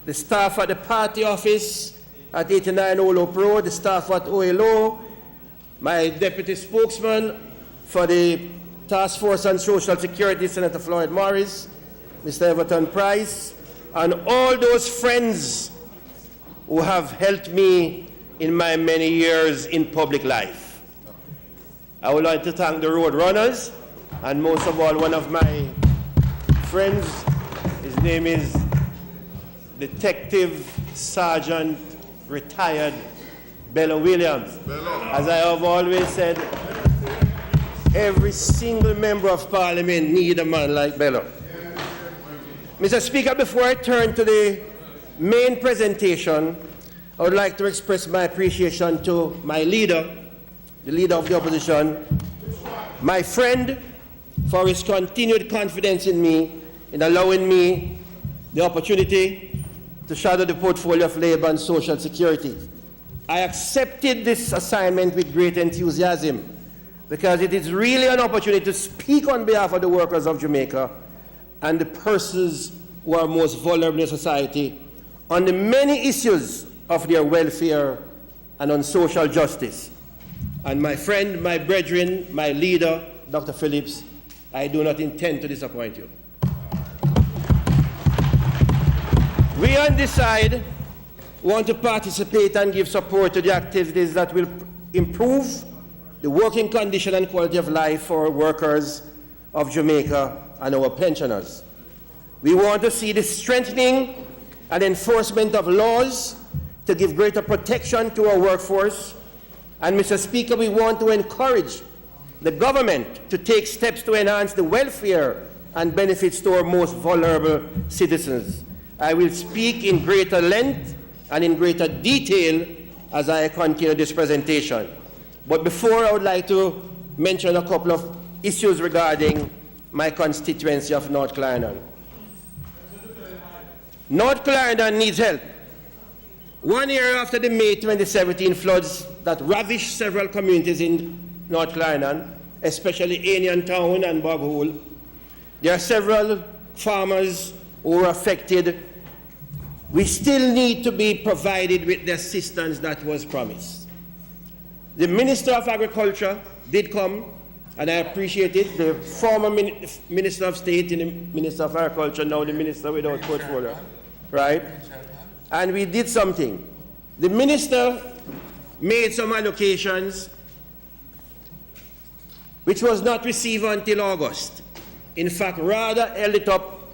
the staff at the party office at 89 Olop Road, the staff at OLO, my deputy spokesman for the Task Force on Social Security, Senator Floyd Morris, Mr. Everton Price, and all those friends who have helped me in my many years in public life. I would like to thank the road runners, and most of all, one of my friends, his name is Detective Sergeant Retired Bello Williams. As I have always said, every single member of Parliament needs a man like Bello. Mr. Speaker, before I turn to the main presentation, I would like to express my appreciation to my leader, the leader of the opposition, my friend, for his continued confidence in me, in allowing me the opportunity to shadow the portfolio of labor and social security. I accepted this assignment with great enthusiasm because it is really an opportunity to speak on behalf of the workers of Jamaica and the persons who are most vulnerable in society on the many issues of their welfare and on social justice. And my friend, my brethren, my leader, Dr. Phillips, I do not intend to disappoint you. We on this side want to participate and give support to the activities that will improve the working condition and quality of life for workers of Jamaica and our pensioners. We want to see the strengthening and enforcement of laws to give greater protection to our workforce. And Mr. Speaker, we want to encourage the government to take steps to enhance the welfare and benefits to our most vulnerable citizens. I will speak in greater length and in greater detail as I continue this presentation. But before, I would like to mention a couple of issues regarding my constituency of North Clarendon. North Clarendon needs help. 1 year after the May 2017 floods that ravished several communities in North Clarendon, especially Anian Town and Bog Hole, there are several farmers who were affected. We still need to be provided with the assistance that was promised. The Minister of Agriculture did come, and I appreciate it. The former Minister of State and the Minister of Agriculture, now the Minister without portfolio, right? And we did something. The minister made some allocations which was not received until August. In fact, rather held it up,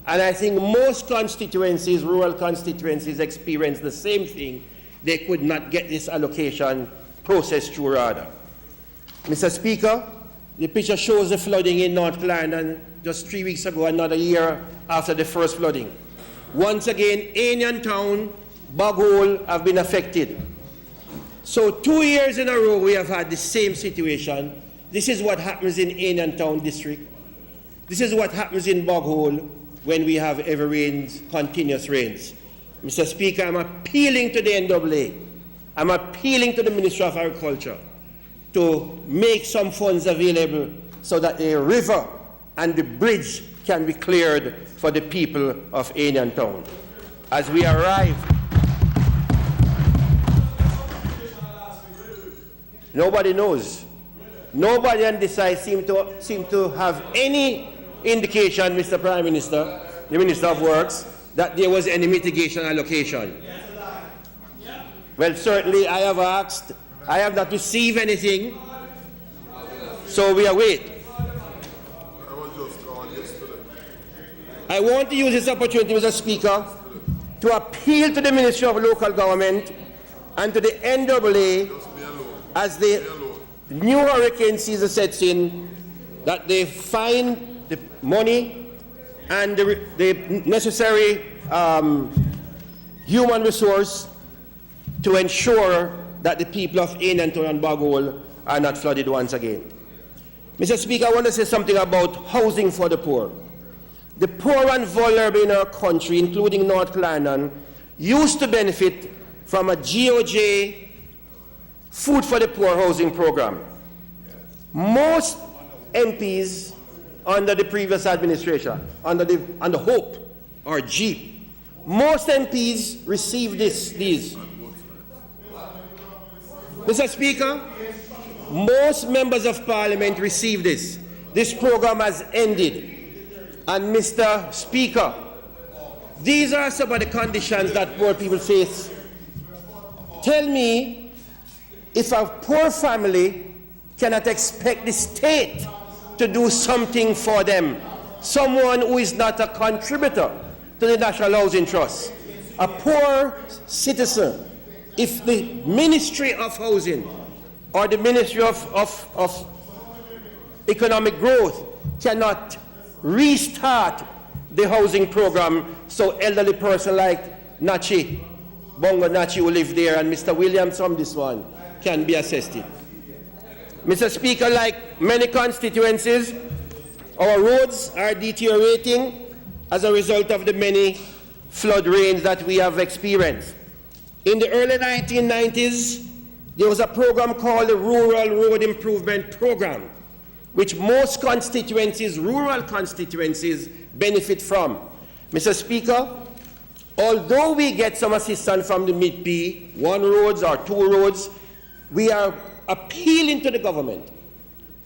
and I think most constituencies, rural constituencies, experienced the same thing. They could not get this allocation processed through RADA. Mr. Speaker, the picture shows the flooding in North Clarendon just 3 weeks ago, another year after the first flooding. Once again, Anion Town, Bog Hole have been affected. So 2 years in a row we have had the same situation. This is what happens in Anion Town district. This is what happens in Bog Hole when we have heavy rains, continuous rains. Mr. Speaker, I'm appealing to the NAA. I'm appealing to the Ministry of Agriculture to make some funds available so that the river and the bridge can be cleared for the people of Anion Town. As we arrive, nobody knows. Nobody on this side seem to have any indication, Mr. Prime Minister, the Minister of Works, that there was any mitigation allocation. Well, certainly I have asked. I have not received anything, so we await. I want to use this opportunity, Mr. Speaker, to appeal to the Ministry of Local Government and to the NAA as the new hurricane season sets in, that they find the money and the necessary human resource to ensure that the people of Anion Town and Bog Hole are not flooded once again. Mr. Speaker, I want to say something about housing for the poor. The poor and vulnerable in our country, including North Clarendon, used to benefit from a GOJ Food for the Poor housing program. Most MPs under the previous administration, under HOPE or JEEP, most MPs received these. Mr. Speaker, most members of Parliament received this. This program has ended. And Mr. Speaker, these are some of the conditions that poor people face. Tell me if a poor family cannot expect the state to do something for them, someone who is not a contributor to the National Housing Trust, a poor citizen, if the Ministry of Housing or the Ministry of Economic Growth cannot restart the housing program so elderly person like Nachi, Bongo Nachi who live there, and Mr. Williams from this one can be assisted. Mr. Speaker, like many constituencies, our roads are deteriorating as a result of the many flood rains that we have experienced. In the early 1990s, there was a program called the Rural Road Improvement Program, which most constituencies, rural constituencies, benefit from. Mr. Speaker, although we get some assistance from the MIDP, 1 roads or 2 roads, we are appealing to the government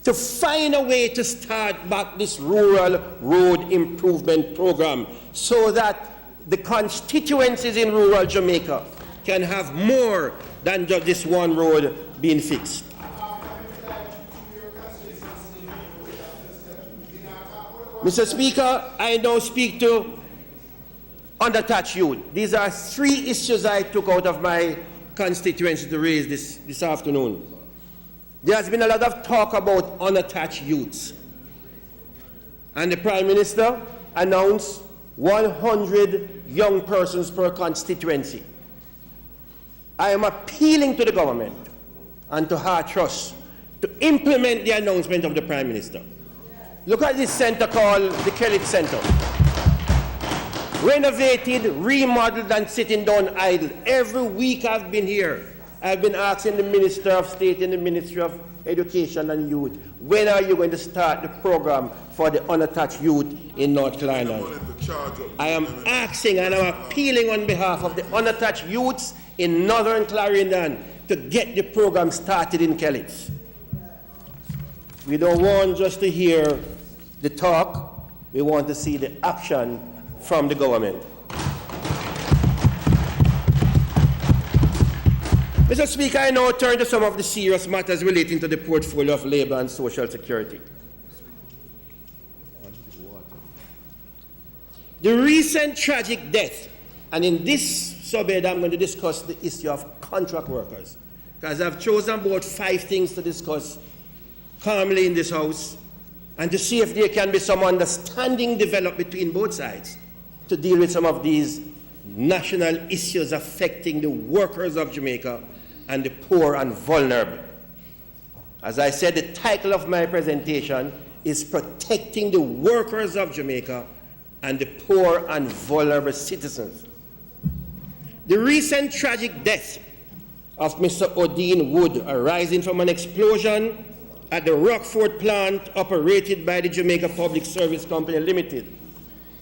to find a way to start back this rural road improvement program so that the constituencies in rural Jamaica can have more than just this 1 road being fixed. Mr. Speaker, I now speak to undertouched youth. These are 3 issues I took out of my constituency to raise this afternoon. There has been a lot of talk about unattached youths. And the Prime Minister announced 100 young persons per constituency. I am appealing to the government and to Heart Trust to implement the announcement of the Prime Minister. Look at this center called the Kellett Center. Renovated, remodeled, and sitting down idle. Every week I've been here, I've been asking the Minister of State and the Ministry of Education and Youth, when are you going to start the program for the unattached youth in North Clarendon? I am asking and I'm appealing on behalf of the unattached youths in Northern Clarendon to get the program started in Kellett. We don't want just to hear the talk, we want to see the action from the government. Mr. Speaker, I now turn to some of the serious matters relating to the portfolio of Labour and Social Security. The recent tragic death, and in this subhead I'm going to discuss the issue of contract workers, because I've chosen about 5 things to discuss calmly in this House, and to see if there can be some understanding developed between both sides to deal with some of these national issues affecting the workers of Jamaica and the poor and vulnerable. As I said, the title of my presentation is Protecting the Workers of Jamaica and the Poor and Vulnerable Citizens. The recent tragic death of Mr. Odin Wood, arising from an explosion at the Rockford plant operated by the Jamaica Public Service Company Limited,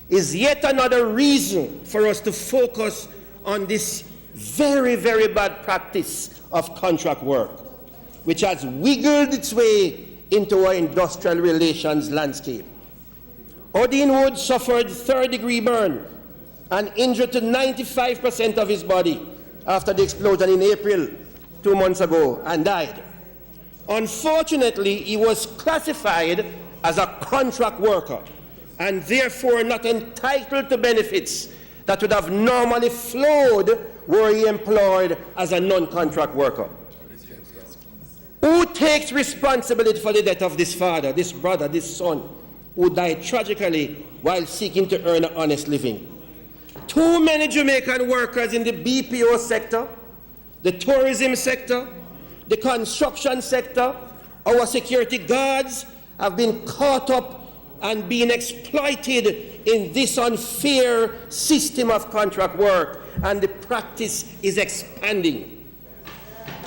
is yet another reason for us to focus on this very, very bad practice of contract work, which has wiggled its way into our industrial relations landscape. Odin Wood suffered third-degree burn and injured to 95% of his body after the explosion in April 2 months ago and died. Unfortunately, he was classified as a contract worker and therefore not entitled to benefits that would have normally flowed were he employed as a non-contract worker. Who takes responsibility for the death of this father, this brother, this son, who died tragically while seeking to earn an honest living? Too many Jamaican workers in the BPO sector, the tourism sector, the construction sector, our security guards have been caught up and being exploited in this unfair system of contract work, and the practice is expanding.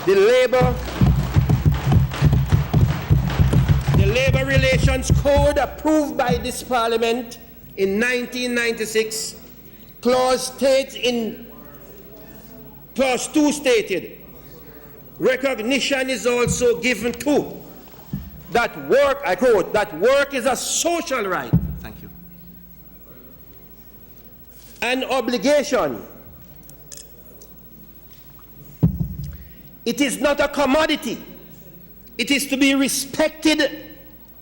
The Labour Relations Code approved by this Parliament in 1996, Clause 2 stated, recognition is also given to that work, I quote, that work is a social right. Thank you. An obligation. It is not a commodity. It is to be respected,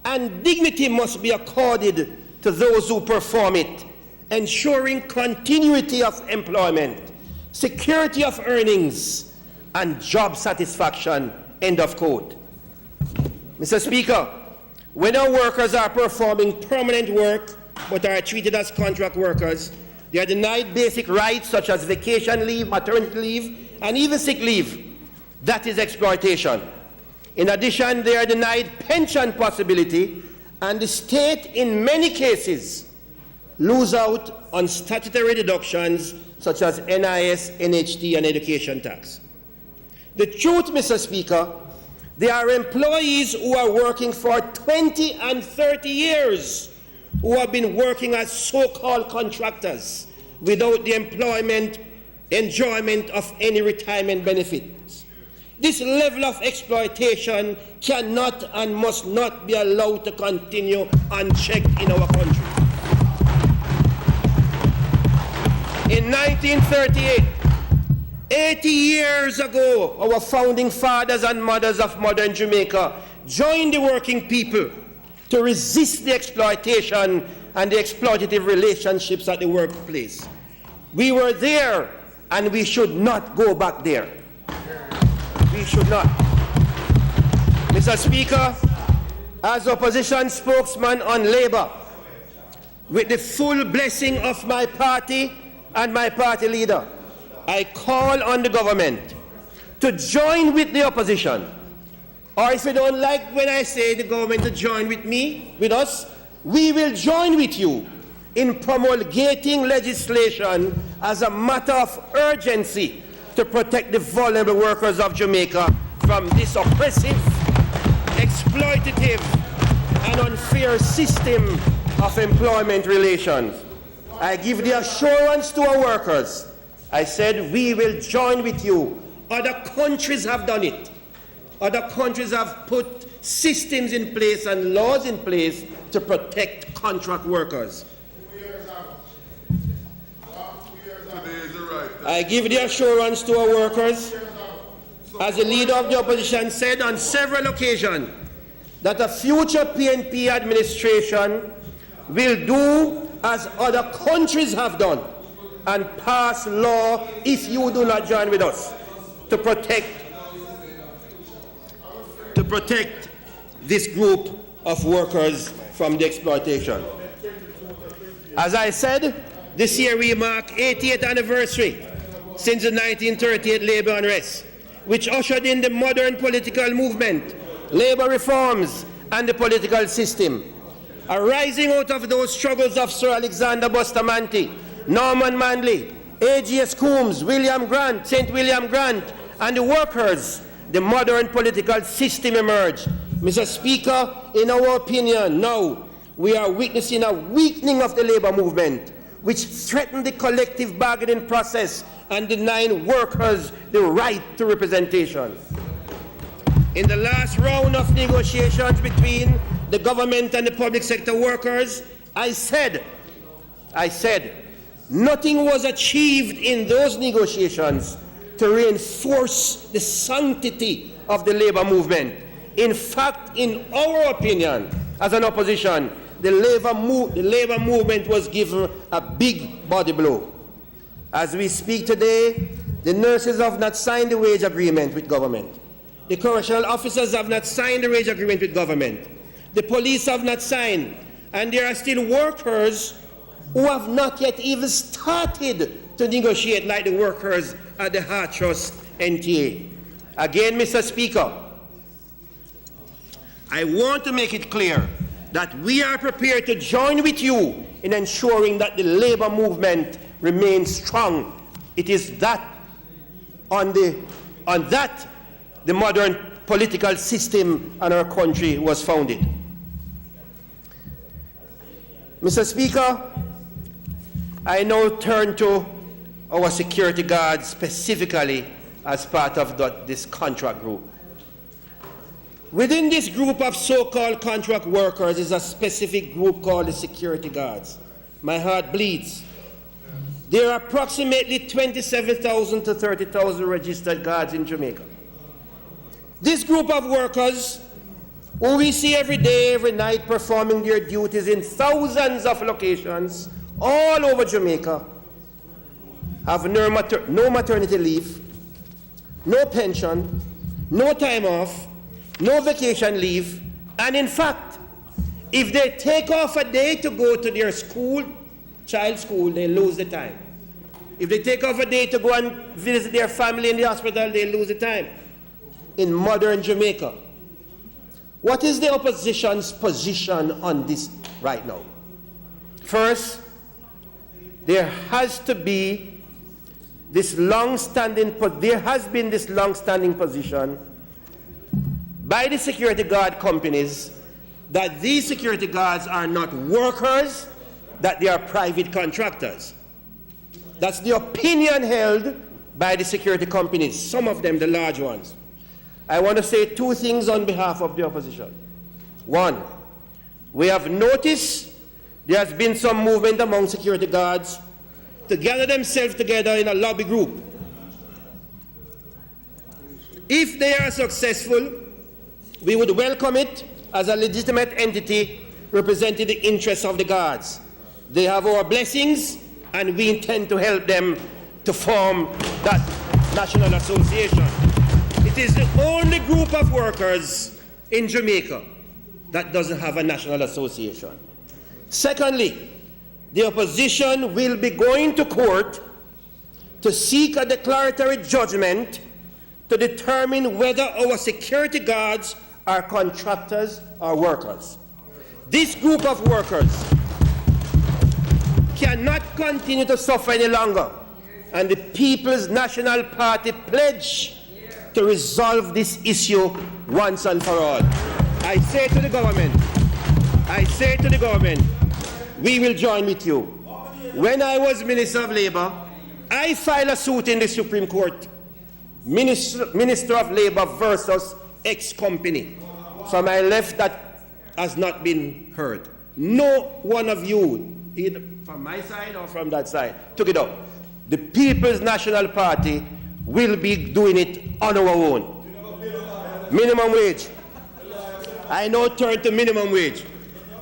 and dignity must be accorded to those who perform it, ensuring continuity of employment, security of earnings, and job satisfaction, end of quote. Mr. Speaker, when our workers are performing permanent work but are treated as contract workers, they are denied basic rights such as vacation leave, maternity leave, and even sick leave. That is exploitation. In addition, they are denied pension possibility, and the state, in many cases, lose out on statutory deductions such as NIS, NHT, and education tax. The truth, Mr. Speaker, there are employees who are working for 20 and 30 years who have been working as so-called contractors without the enjoyment of any retirement benefits. This level of exploitation cannot and must not be allowed to continue unchecked in our country. In 1938, 80 years ago, our founding fathers and mothers of modern Jamaica joined the working people to resist the exploitation and the exploitative relationships at the workplace. We were there, and we should not go back there. We should not. Mr. Speaker, as opposition spokesman on Labour, with the full blessing of my party and my party leader, I call on the government to join with the opposition, or if you don't like when I say the government to join with me, with us, we will join with you in promulgating legislation as a matter of urgency to protect the vulnerable workers of Jamaica from this oppressive, exploitative, and unfair system of employment relations. I give the assurance to our workers. I said we will join with you. Other countries have done it. Other countries have put systems in place and laws in place to protect contract workers. I give the assurance to our workers as the leader of the opposition said on several occasions, that a future PNP administration will do as other countries have done and pass law if you do not join with us to protect this group of workers from the exploitation. As I said, this year we mark 80th anniversary since the 1938 labor unrest, which ushered in the modern political movement, labor reforms, and the political system. Arising out of those struggles of Sir Alexander Bustamante, Norman Manley, A.G.S. Coombs, William Grant, St. William Grant, and the workers, the modern political system emerged. Mr. Speaker, in our opinion, now we are witnessing a weakening of the labor movement, which threatened the collective bargaining process and denying workers the right to representation. In the last round of negotiations between the government and the public sector workers, I said, nothing was achieved in those negotiations to reinforce the sanctity of the labor movement. In fact, in our opinion, as an opposition, the labor movement was given a big body blow. As we speak today, the nurses have not signed the wage agreement with government. The correctional officers have not signed the wage agreement with government. The police have not signed. And there are still workers who have not yet even started to negotiate like the workers at the Heart Trust NTA. Again, Mr. Speaker, I want to make it clear that we are prepared to join with you in ensuring that the labor movement remains strong. It is that on that the modern political system in our country was founded. Mr. Speaker, I now turn to our security guards specifically as part of this contract group. Within this group of so-called contract workers is a specific group called the security guards. My heart bleeds. There are approximately 27,000 to 30,000 registered guards in Jamaica. This group of workers, who we see every day, every night, performing their duties in thousands of locations all over Jamaica, have no maternity leave, no pension, no time off, no vacation leave, and in fact, if they take off a day to go to their school, child school, they lose the time. If they take off a day to go and visit their family in the hospital, they lose the time. In modern Jamaica, what is the opposition's position on this right now? First, there has been this long-standing position by the security guard companies that these security guards are not workers, that they are private contractors. That's the opinion held by the security companies, some of them the large ones. I want to say two things on behalf of the opposition. One, we have noticed there has been some movement among security guards to gather themselves together in a lobby group. If they are successful, we would welcome it as a legitimate entity representing the interests of the guards. They have our blessings, and we intend to help them to form that national association. It is the only group of workers in Jamaica that doesn't have a national association. Secondly, the opposition will be going to court to seek a declaratory judgment to determine whether our security guards are contractors or workers. This group of workers cannot continue to suffer any longer, and the People's National Party pledge to resolve this issue once and for all. I say to the government, we will join with you. When I was Minister of Labor, I filed a suit in the Supreme Court, Minister of Labor versus X company. From my left, that has not been heard. No one of you, either from my side or from that side, took it up. The People's National Party will be doing it on our own. Minimum wage. I now turn to minimum wage.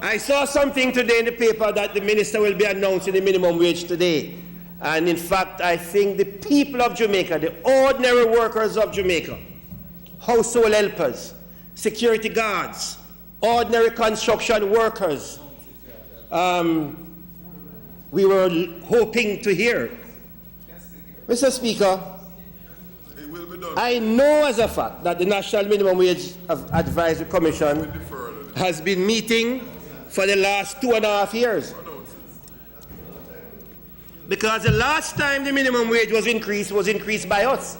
I saw something today in the paper that the minister will be announcing the minimum wage today. And in fact, I think the people of Jamaica, the ordinary workers of Jamaica, household helpers, security guards, ordinary construction workers, we were hoping to hear. Mr. Speaker, I know as a fact that the National Minimum Wage Advisory Commission has been meeting for the last 2.5 years. Because the last time the minimum wage was increased by us,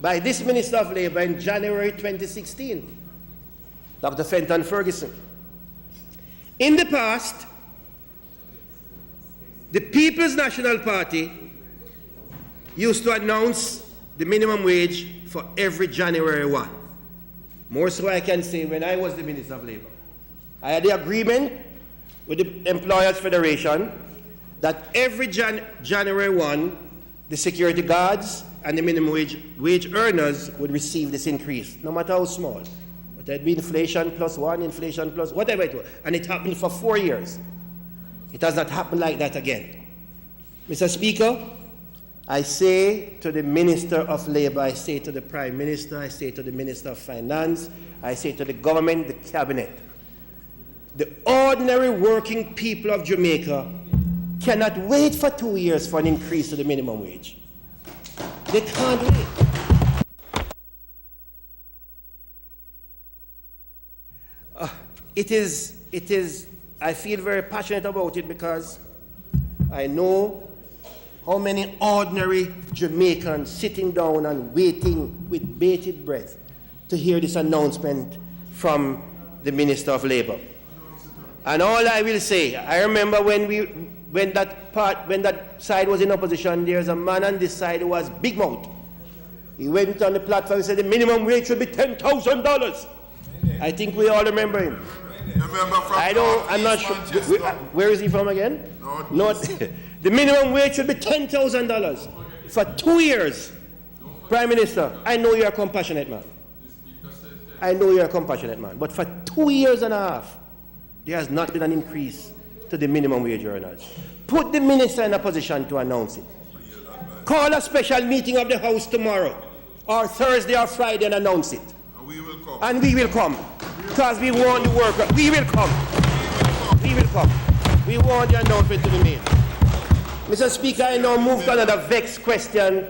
by this Minister of Labour in January 2016, Dr. Fenton Ferguson. In the past, the People's National Party used to announce the minimum wage for every January 1. More so I can say when I was the Minister of Labour. I had the agreement with the Employers Federation that every January 1, the security guards and the minimum wage earners would receive this increase, no matter how small. But there'd be inflation plus 1, inflation plus whatever it was. And it happened for 4 years. It has not happened like that again. Mr. Speaker, I say to the Minister of Labour, I say to the Prime Minister, I say to the Minister of Finance, I say to the government, the Cabinet, the ordinary working people of Jamaica cannot wait for 2 years for an increase to the minimum wage. They can't wait. It is, I feel very passionate about it because I know how many ordinary Jamaicans sitting down and waiting with bated breath to hear this announcement from the Minister of Labour. And all I will say, I remember when that side was in opposition, there's a man on this side who was big mouth. He went on the platform and said the minimum wage should be $10,000. I think we all remember him. I'm not sure. Where is he from again? North. The minimum wage should be $10,000 for 2 years. Prime Minister, I know you're a compassionate man. I know you're a compassionate man. But for 2 years and a half, there has not been an increase to the minimum wage earners. Put the minister in a position to announce it. Call a special meeting of the House tomorrow, or Thursday or Friday, and announce it. And we will come. And we will come. Because we want the workers. We will come. We will come. We want the announcement to be made. Mr. Speaker, I now move to another vexed question,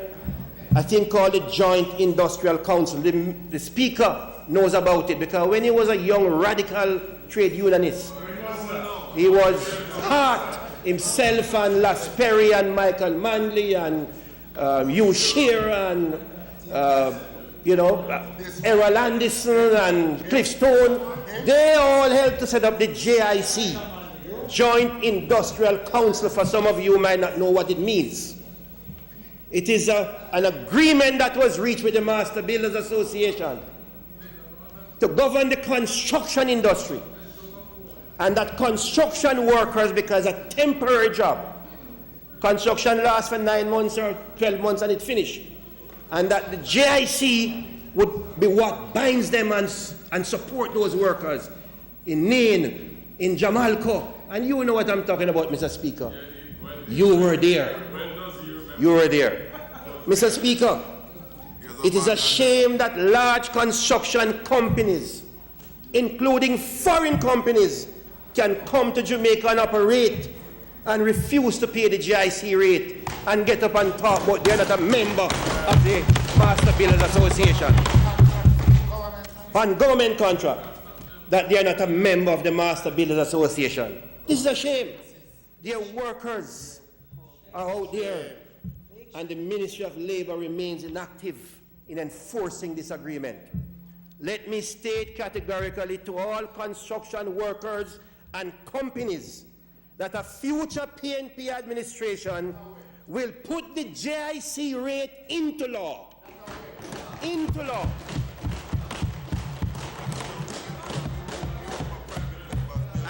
I think called the Joint Industrial Council. The Speaker knows about it because when he was a young radical trade unionist, he was part himself and Las Perry and Michael Manley and Hugh Shearer and Errol Anderson and Cliff Stone. They all helped to set up the JIC, Joint Industrial Council. For some of you might not know what it means. It is an agreement that was reached with the Master Builders Association to govern the construction industry. And that construction workers, because a temporary job, construction lasts for 9 months or 12 months and it finished. And that the JIC would be what binds them and support those workers in Nain, in Jamalco. And you know what I'm talking about, Mr. Speaker. You were there. You were there. Mr. Speaker, it is a shame that large construction companies, including foreign companies, can come to Jamaica and operate and refuse to pay the GIC rate and get up and talk about they're not a member of the Master Builders Association. On government contract, that they're not a member of the Master Builders Association. This is a shame. Their workers are out there and the Ministry of Labour remains inactive in enforcing this agreement. Let me state categorically to all construction workers and companies that a future PNP administration will put the JIC rate into law. Into law.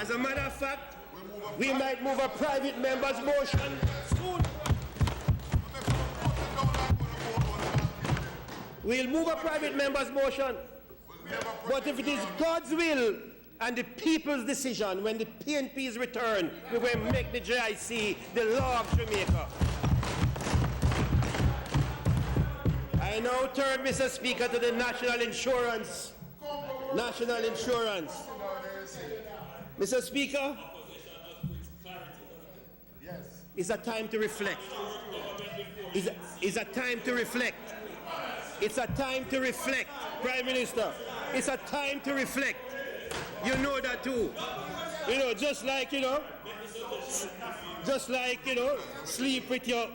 As a matter of fact, we might move a private member's motion soon. We'll move a private member's motion. But if it is God's will and the people's decision, when the PNPs return, we will make the JIC the law of Jamaica. I now turn, Mr. Speaker, to the National Insurance. National Insurance. Mr. Speaker, it's a time to reflect. It's a time to reflect. It's a time to reflect, Prime Minister. It's a time to reflect. You know that too. You know, just like, sleep with your...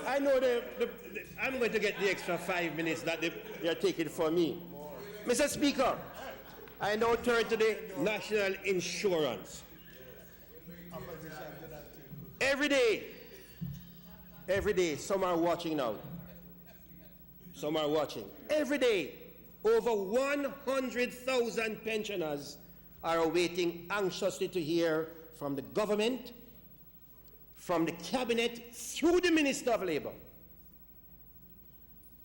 I know I'm going to get the extra 5 minutes that they're taking for me. Mr. Speaker, I now turn to the National Insurance. Every day, some are watching now. Some are watching. Every day, over 100,000 pensioners are awaiting anxiously to hear from the government, from the cabinet, through the Minister of Labour.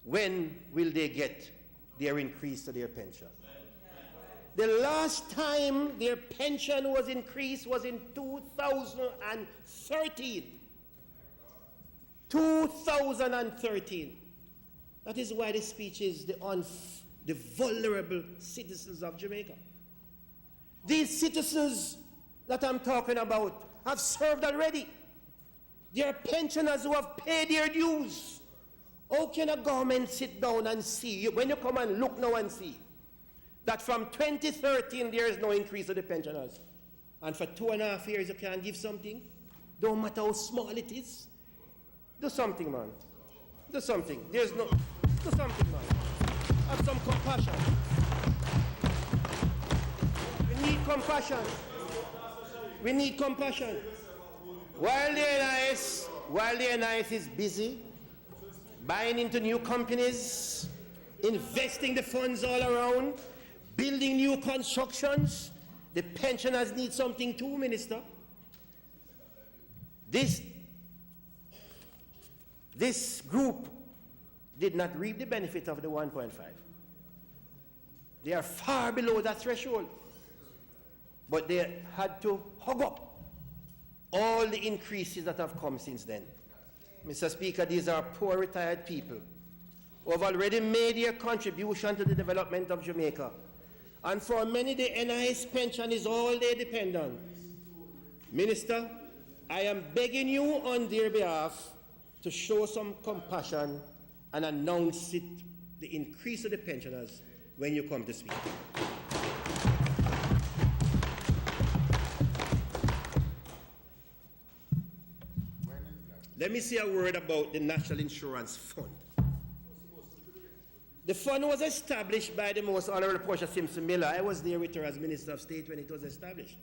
When will they get their increase to their pension? The last time their pension was increased was in 2013. 2013. That is why this speech is the vulnerable citizens of Jamaica. These citizens that I'm talking about have served already. They are pensioners who have paid their dues. How can a government sit down and see, when you come and look now and see, that from 2013 there is no increase of the pensioners, and for 2.5 years you can't give something? Don't matter how small it is. Do something, man. Do something. Do something, man. Have some compassion. We need compassion. We need compassion. While the NIS is busy buying into new companies, investing the funds all around, building new constructions, the pensioners need something too, Minister. This group did not reap the benefit of the 1.5. They are far below that threshold. But they had to hug up all the increases that have come since then. Mr. Speaker, these are poor retired people who have already made their contribution to the development of Jamaica. And for many, the NIS pension is all they depend on. Minister, I am begging you on their behalf to show some compassion and announce it, the increase of the pensioners, when you come to speak. Let me say a word about the National Insurance Fund. The fund was established by the Most Honorable Portia Simpson Miller. I was there with her as Minister of State when it was established.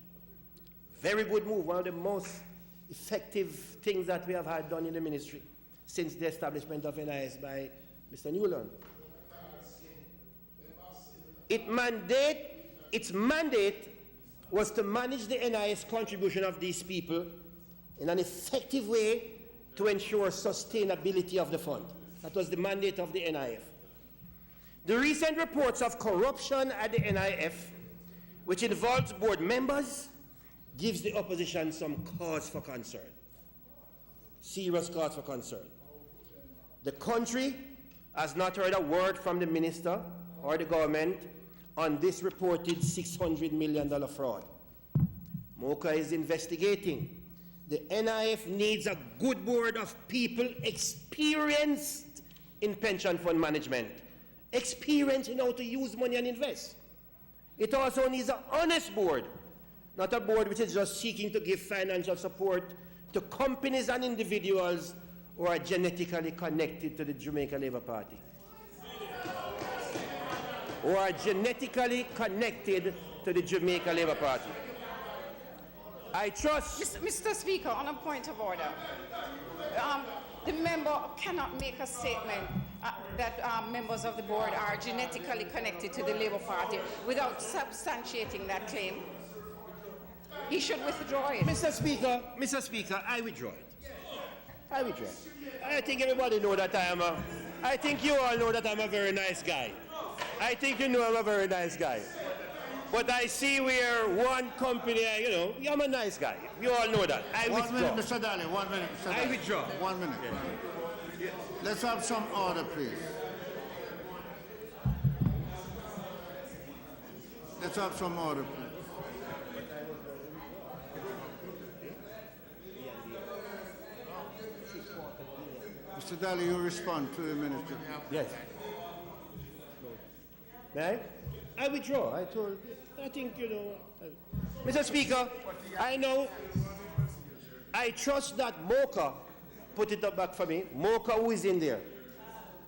Very good move, one of the most effective things that we have had done in the ministry since the establishment of NIS by Mr. Newland. Its mandate was to manage the NIS contribution of these people in an effective way to ensure sustainability of the fund. That was the mandate of the NIF. The recent reports of corruption at the NIF, which involves board members, gives the opposition some cause for concern. Serious cause for concern. The country has not heard a word from the minister or the government on this reported $600 million fraud. MOCA is investigating. The NIF needs a good board of people experienced in pension fund management, experienced in how to use money and invest. It also needs an honest board, not a board which is just seeking to give financial support to companies and individuals who are genetically connected to the Jamaica Labour Party. Who are genetically connected to the Jamaica Labour Party. I trust... Mr. Speaker, on a point of order. The member cannot make a statement that members of the board are genetically connected to the Labour Party without substantiating that claim. He should withdraw it. Mr. Speaker, I withdraw it. I think everybody knows that I am a I think you all know that I'm a very nice guy. I think you know I'm a very nice guy. But I see we're one company, you know, I'm a nice guy. You all know that. I withdraw. 1 minute, Mr. Daly, 1 minute, Mr. Daly. I withdraw. 1 minute. Yeah. Let's have some order, please. Let's have some order, please. Mr. Daly, you respond to the minister. Yes. Right? I withdraw. I think, you know. Mr. Speaker, I know, I trust that Mocha put it up back for me. Mocha, who is in there.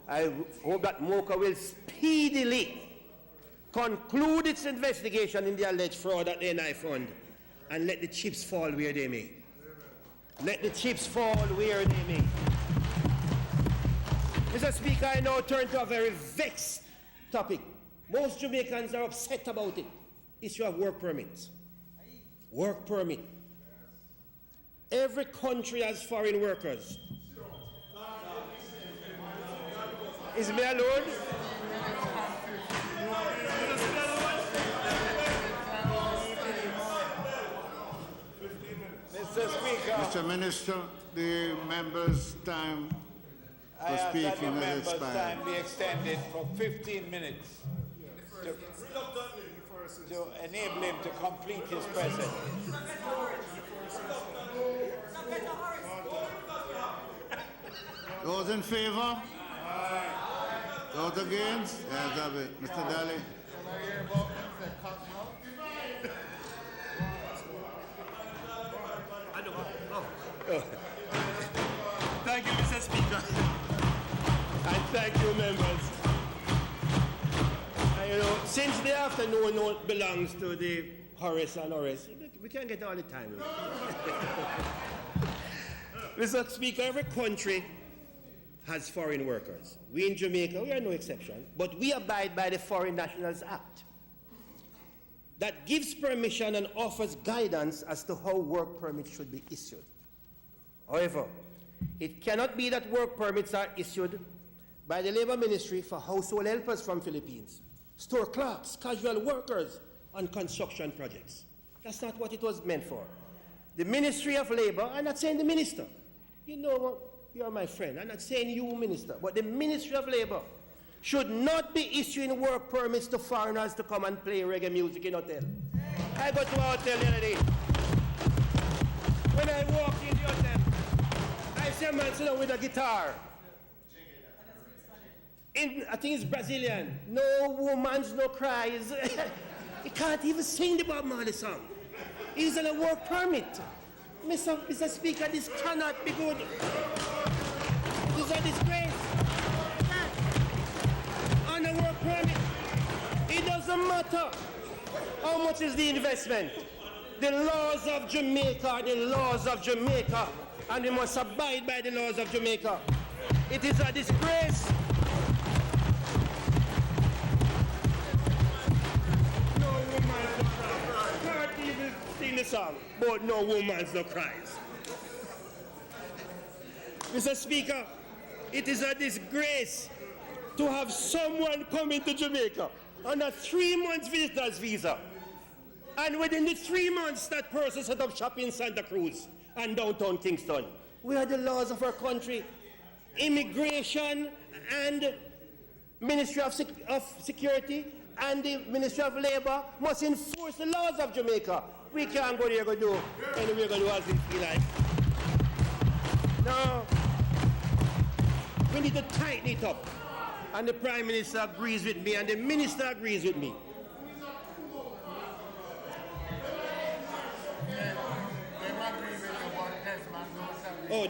I hope that Mocha will speedily conclude its investigation in the alleged fraud at the NI Fund and let the chips fall where they may. Let the chips fall where they may. Mr. Speaker, I now turn to a very vexed topic. Most Jamaicans are upset about it. Issue of work permits. Work permit. Every country has foreign workers. Is me alone? Mr. Speaker. Mr. Minister, the member's time I for ask that the speaking has member's expired. time be extended for 15 minutes to enable him to complete his presence. Those in favor? Those against? Yes, have it. Mr. Daly. Thank you, Mr. Speaker. And thank you, members. You know, since the afternoon note belongs to the Horace and Horace, we can't get all the time. Mr. Speaker, every country has foreign workers. We in Jamaica, we are no exception, but we abide by the Foreign Nationals Act that gives permission and offers guidance as to how work permits should be issued. However, it cannot be that work permits are issued by the Labour Ministry for household helpers from Philippines, store clerks, casual workers on construction projects. That's not what it was meant for. The Ministry of Labour, I'm not saying the minister. You know, you're my friend. I'm not saying you, minister, but the Ministry of Labour should not be issuing work permits to foreigners to come and play reggae music in hotel. I go to a hotel the other day. When I walk in the hotel, I see a man sitting down with a guitar. I think it's Brazilian. No woman's, no cries. He can't even sing the Bob Marley song. He's on a work permit. Mr. Speaker, this cannot be good. This is a disgrace. On a work permit, it doesn't matter how much is the investment. The laws of Jamaica are the laws of Jamaica, and we must abide by the laws of Jamaica. It is a disgrace. No woman's no cries. Can't even sing the song, but no woman's no cries. Mr. Speaker, it is a disgrace to have someone come into Jamaica on a 3-month visitor's visa. And within the 3 months, that person set up shop in Santa Cruz and downtown Kingston. We are the laws of our country. Immigration and Ministry of Security and the Ministry of Labour must enforce the laws of Jamaica. We can't go there and do anything we're going to do as we feel like. No. We need to tighten it up. And the Prime Minister agrees with me and the Minister agrees with me. Oh,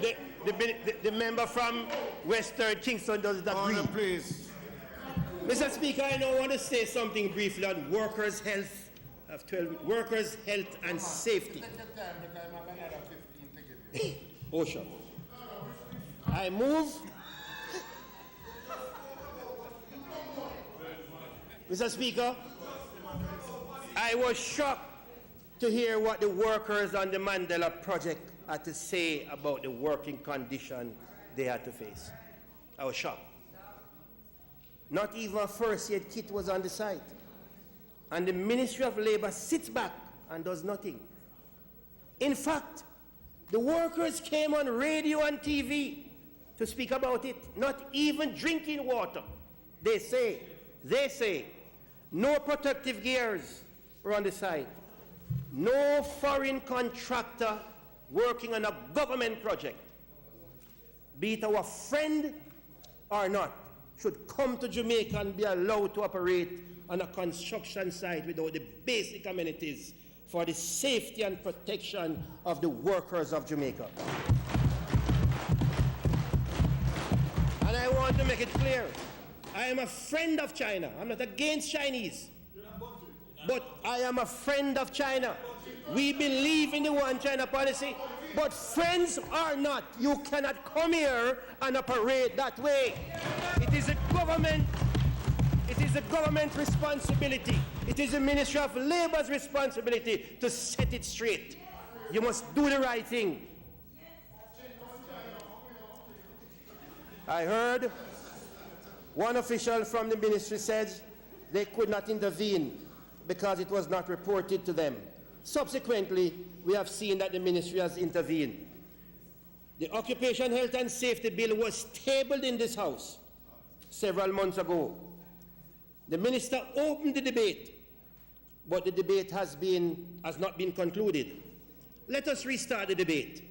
the member from Western Kingston doesn't agree. Order, please. Mr. Speaker, I now want to say something briefly on workers' health, workers' health and safety. Oh, sure. I move. Mr. Speaker, I was shocked to hear what the workers on the Mandela Project had to say about the working condition they had to face. I was shocked. Not even a first aid kit was on the site. And the Ministry of Labor sits back and does nothing. In fact, the workers came on radio and TV to speak about it, not even drinking water. They say, no protective gears were on the site. No foreign contractor working on a government project, be it our friend or not, should come to Jamaica and be allowed to operate on a construction site without the basic amenities for the safety and protection of the workers of Jamaica. And I want to make it clear, I am a friend of China. I'm not against Chinese. But I am a friend of China. We believe in the one China policy, but friends or not, you cannot come here and operate that way. It is a government responsibility. It is the Ministry of Labor's responsibility to set it straight. You must do the right thing. I heard one official from the ministry said they could not intervene because it was not reported to them. Subsequently, we have seen that the ministry has intervened. The Occupation Health and Safety Bill was tabled in this House several months ago. The minister opened the debate, but the debate has not been concluded. Let us restart the debate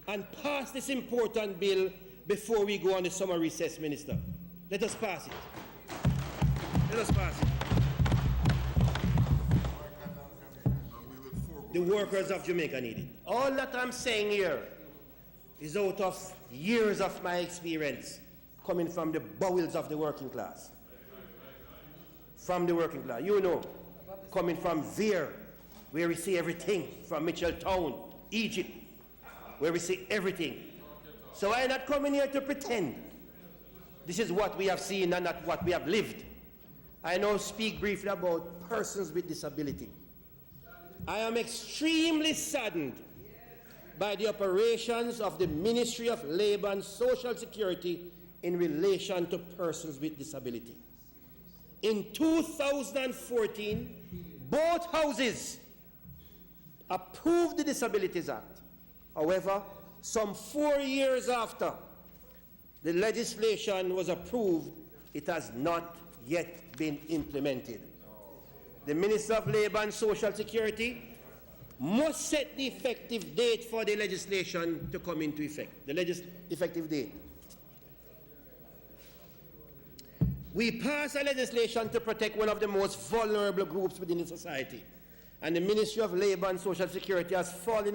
and pass this important bill before we go on the summer recess, Minister. Let us pass it. Let us pass it. The workers of Jamaica need it. All that I'm saying here is out of years of my experience coming from the bowels of the working class. From the working class. You know, coming from Veer, where we see everything, from Mitchelltown, Egypt, where we see everything. So I'm not coming here to pretend this is what we have seen and not what we have lived. I now speak briefly about persons with disability. I am extremely saddened by the operations of the Ministry of Labor and Social Security in relation to persons with disability. In 2014, both houses approved the Disabilities Act. However, some 4 years after the legislation was approved, it has not yet been implemented. The Minister of Labor and Social Security must set the effective date for the legislation to come into effect. The effective date. We passed a legislation to protect one of the most vulnerable groups within the society, and the Ministry of Labor and Social Security has fallen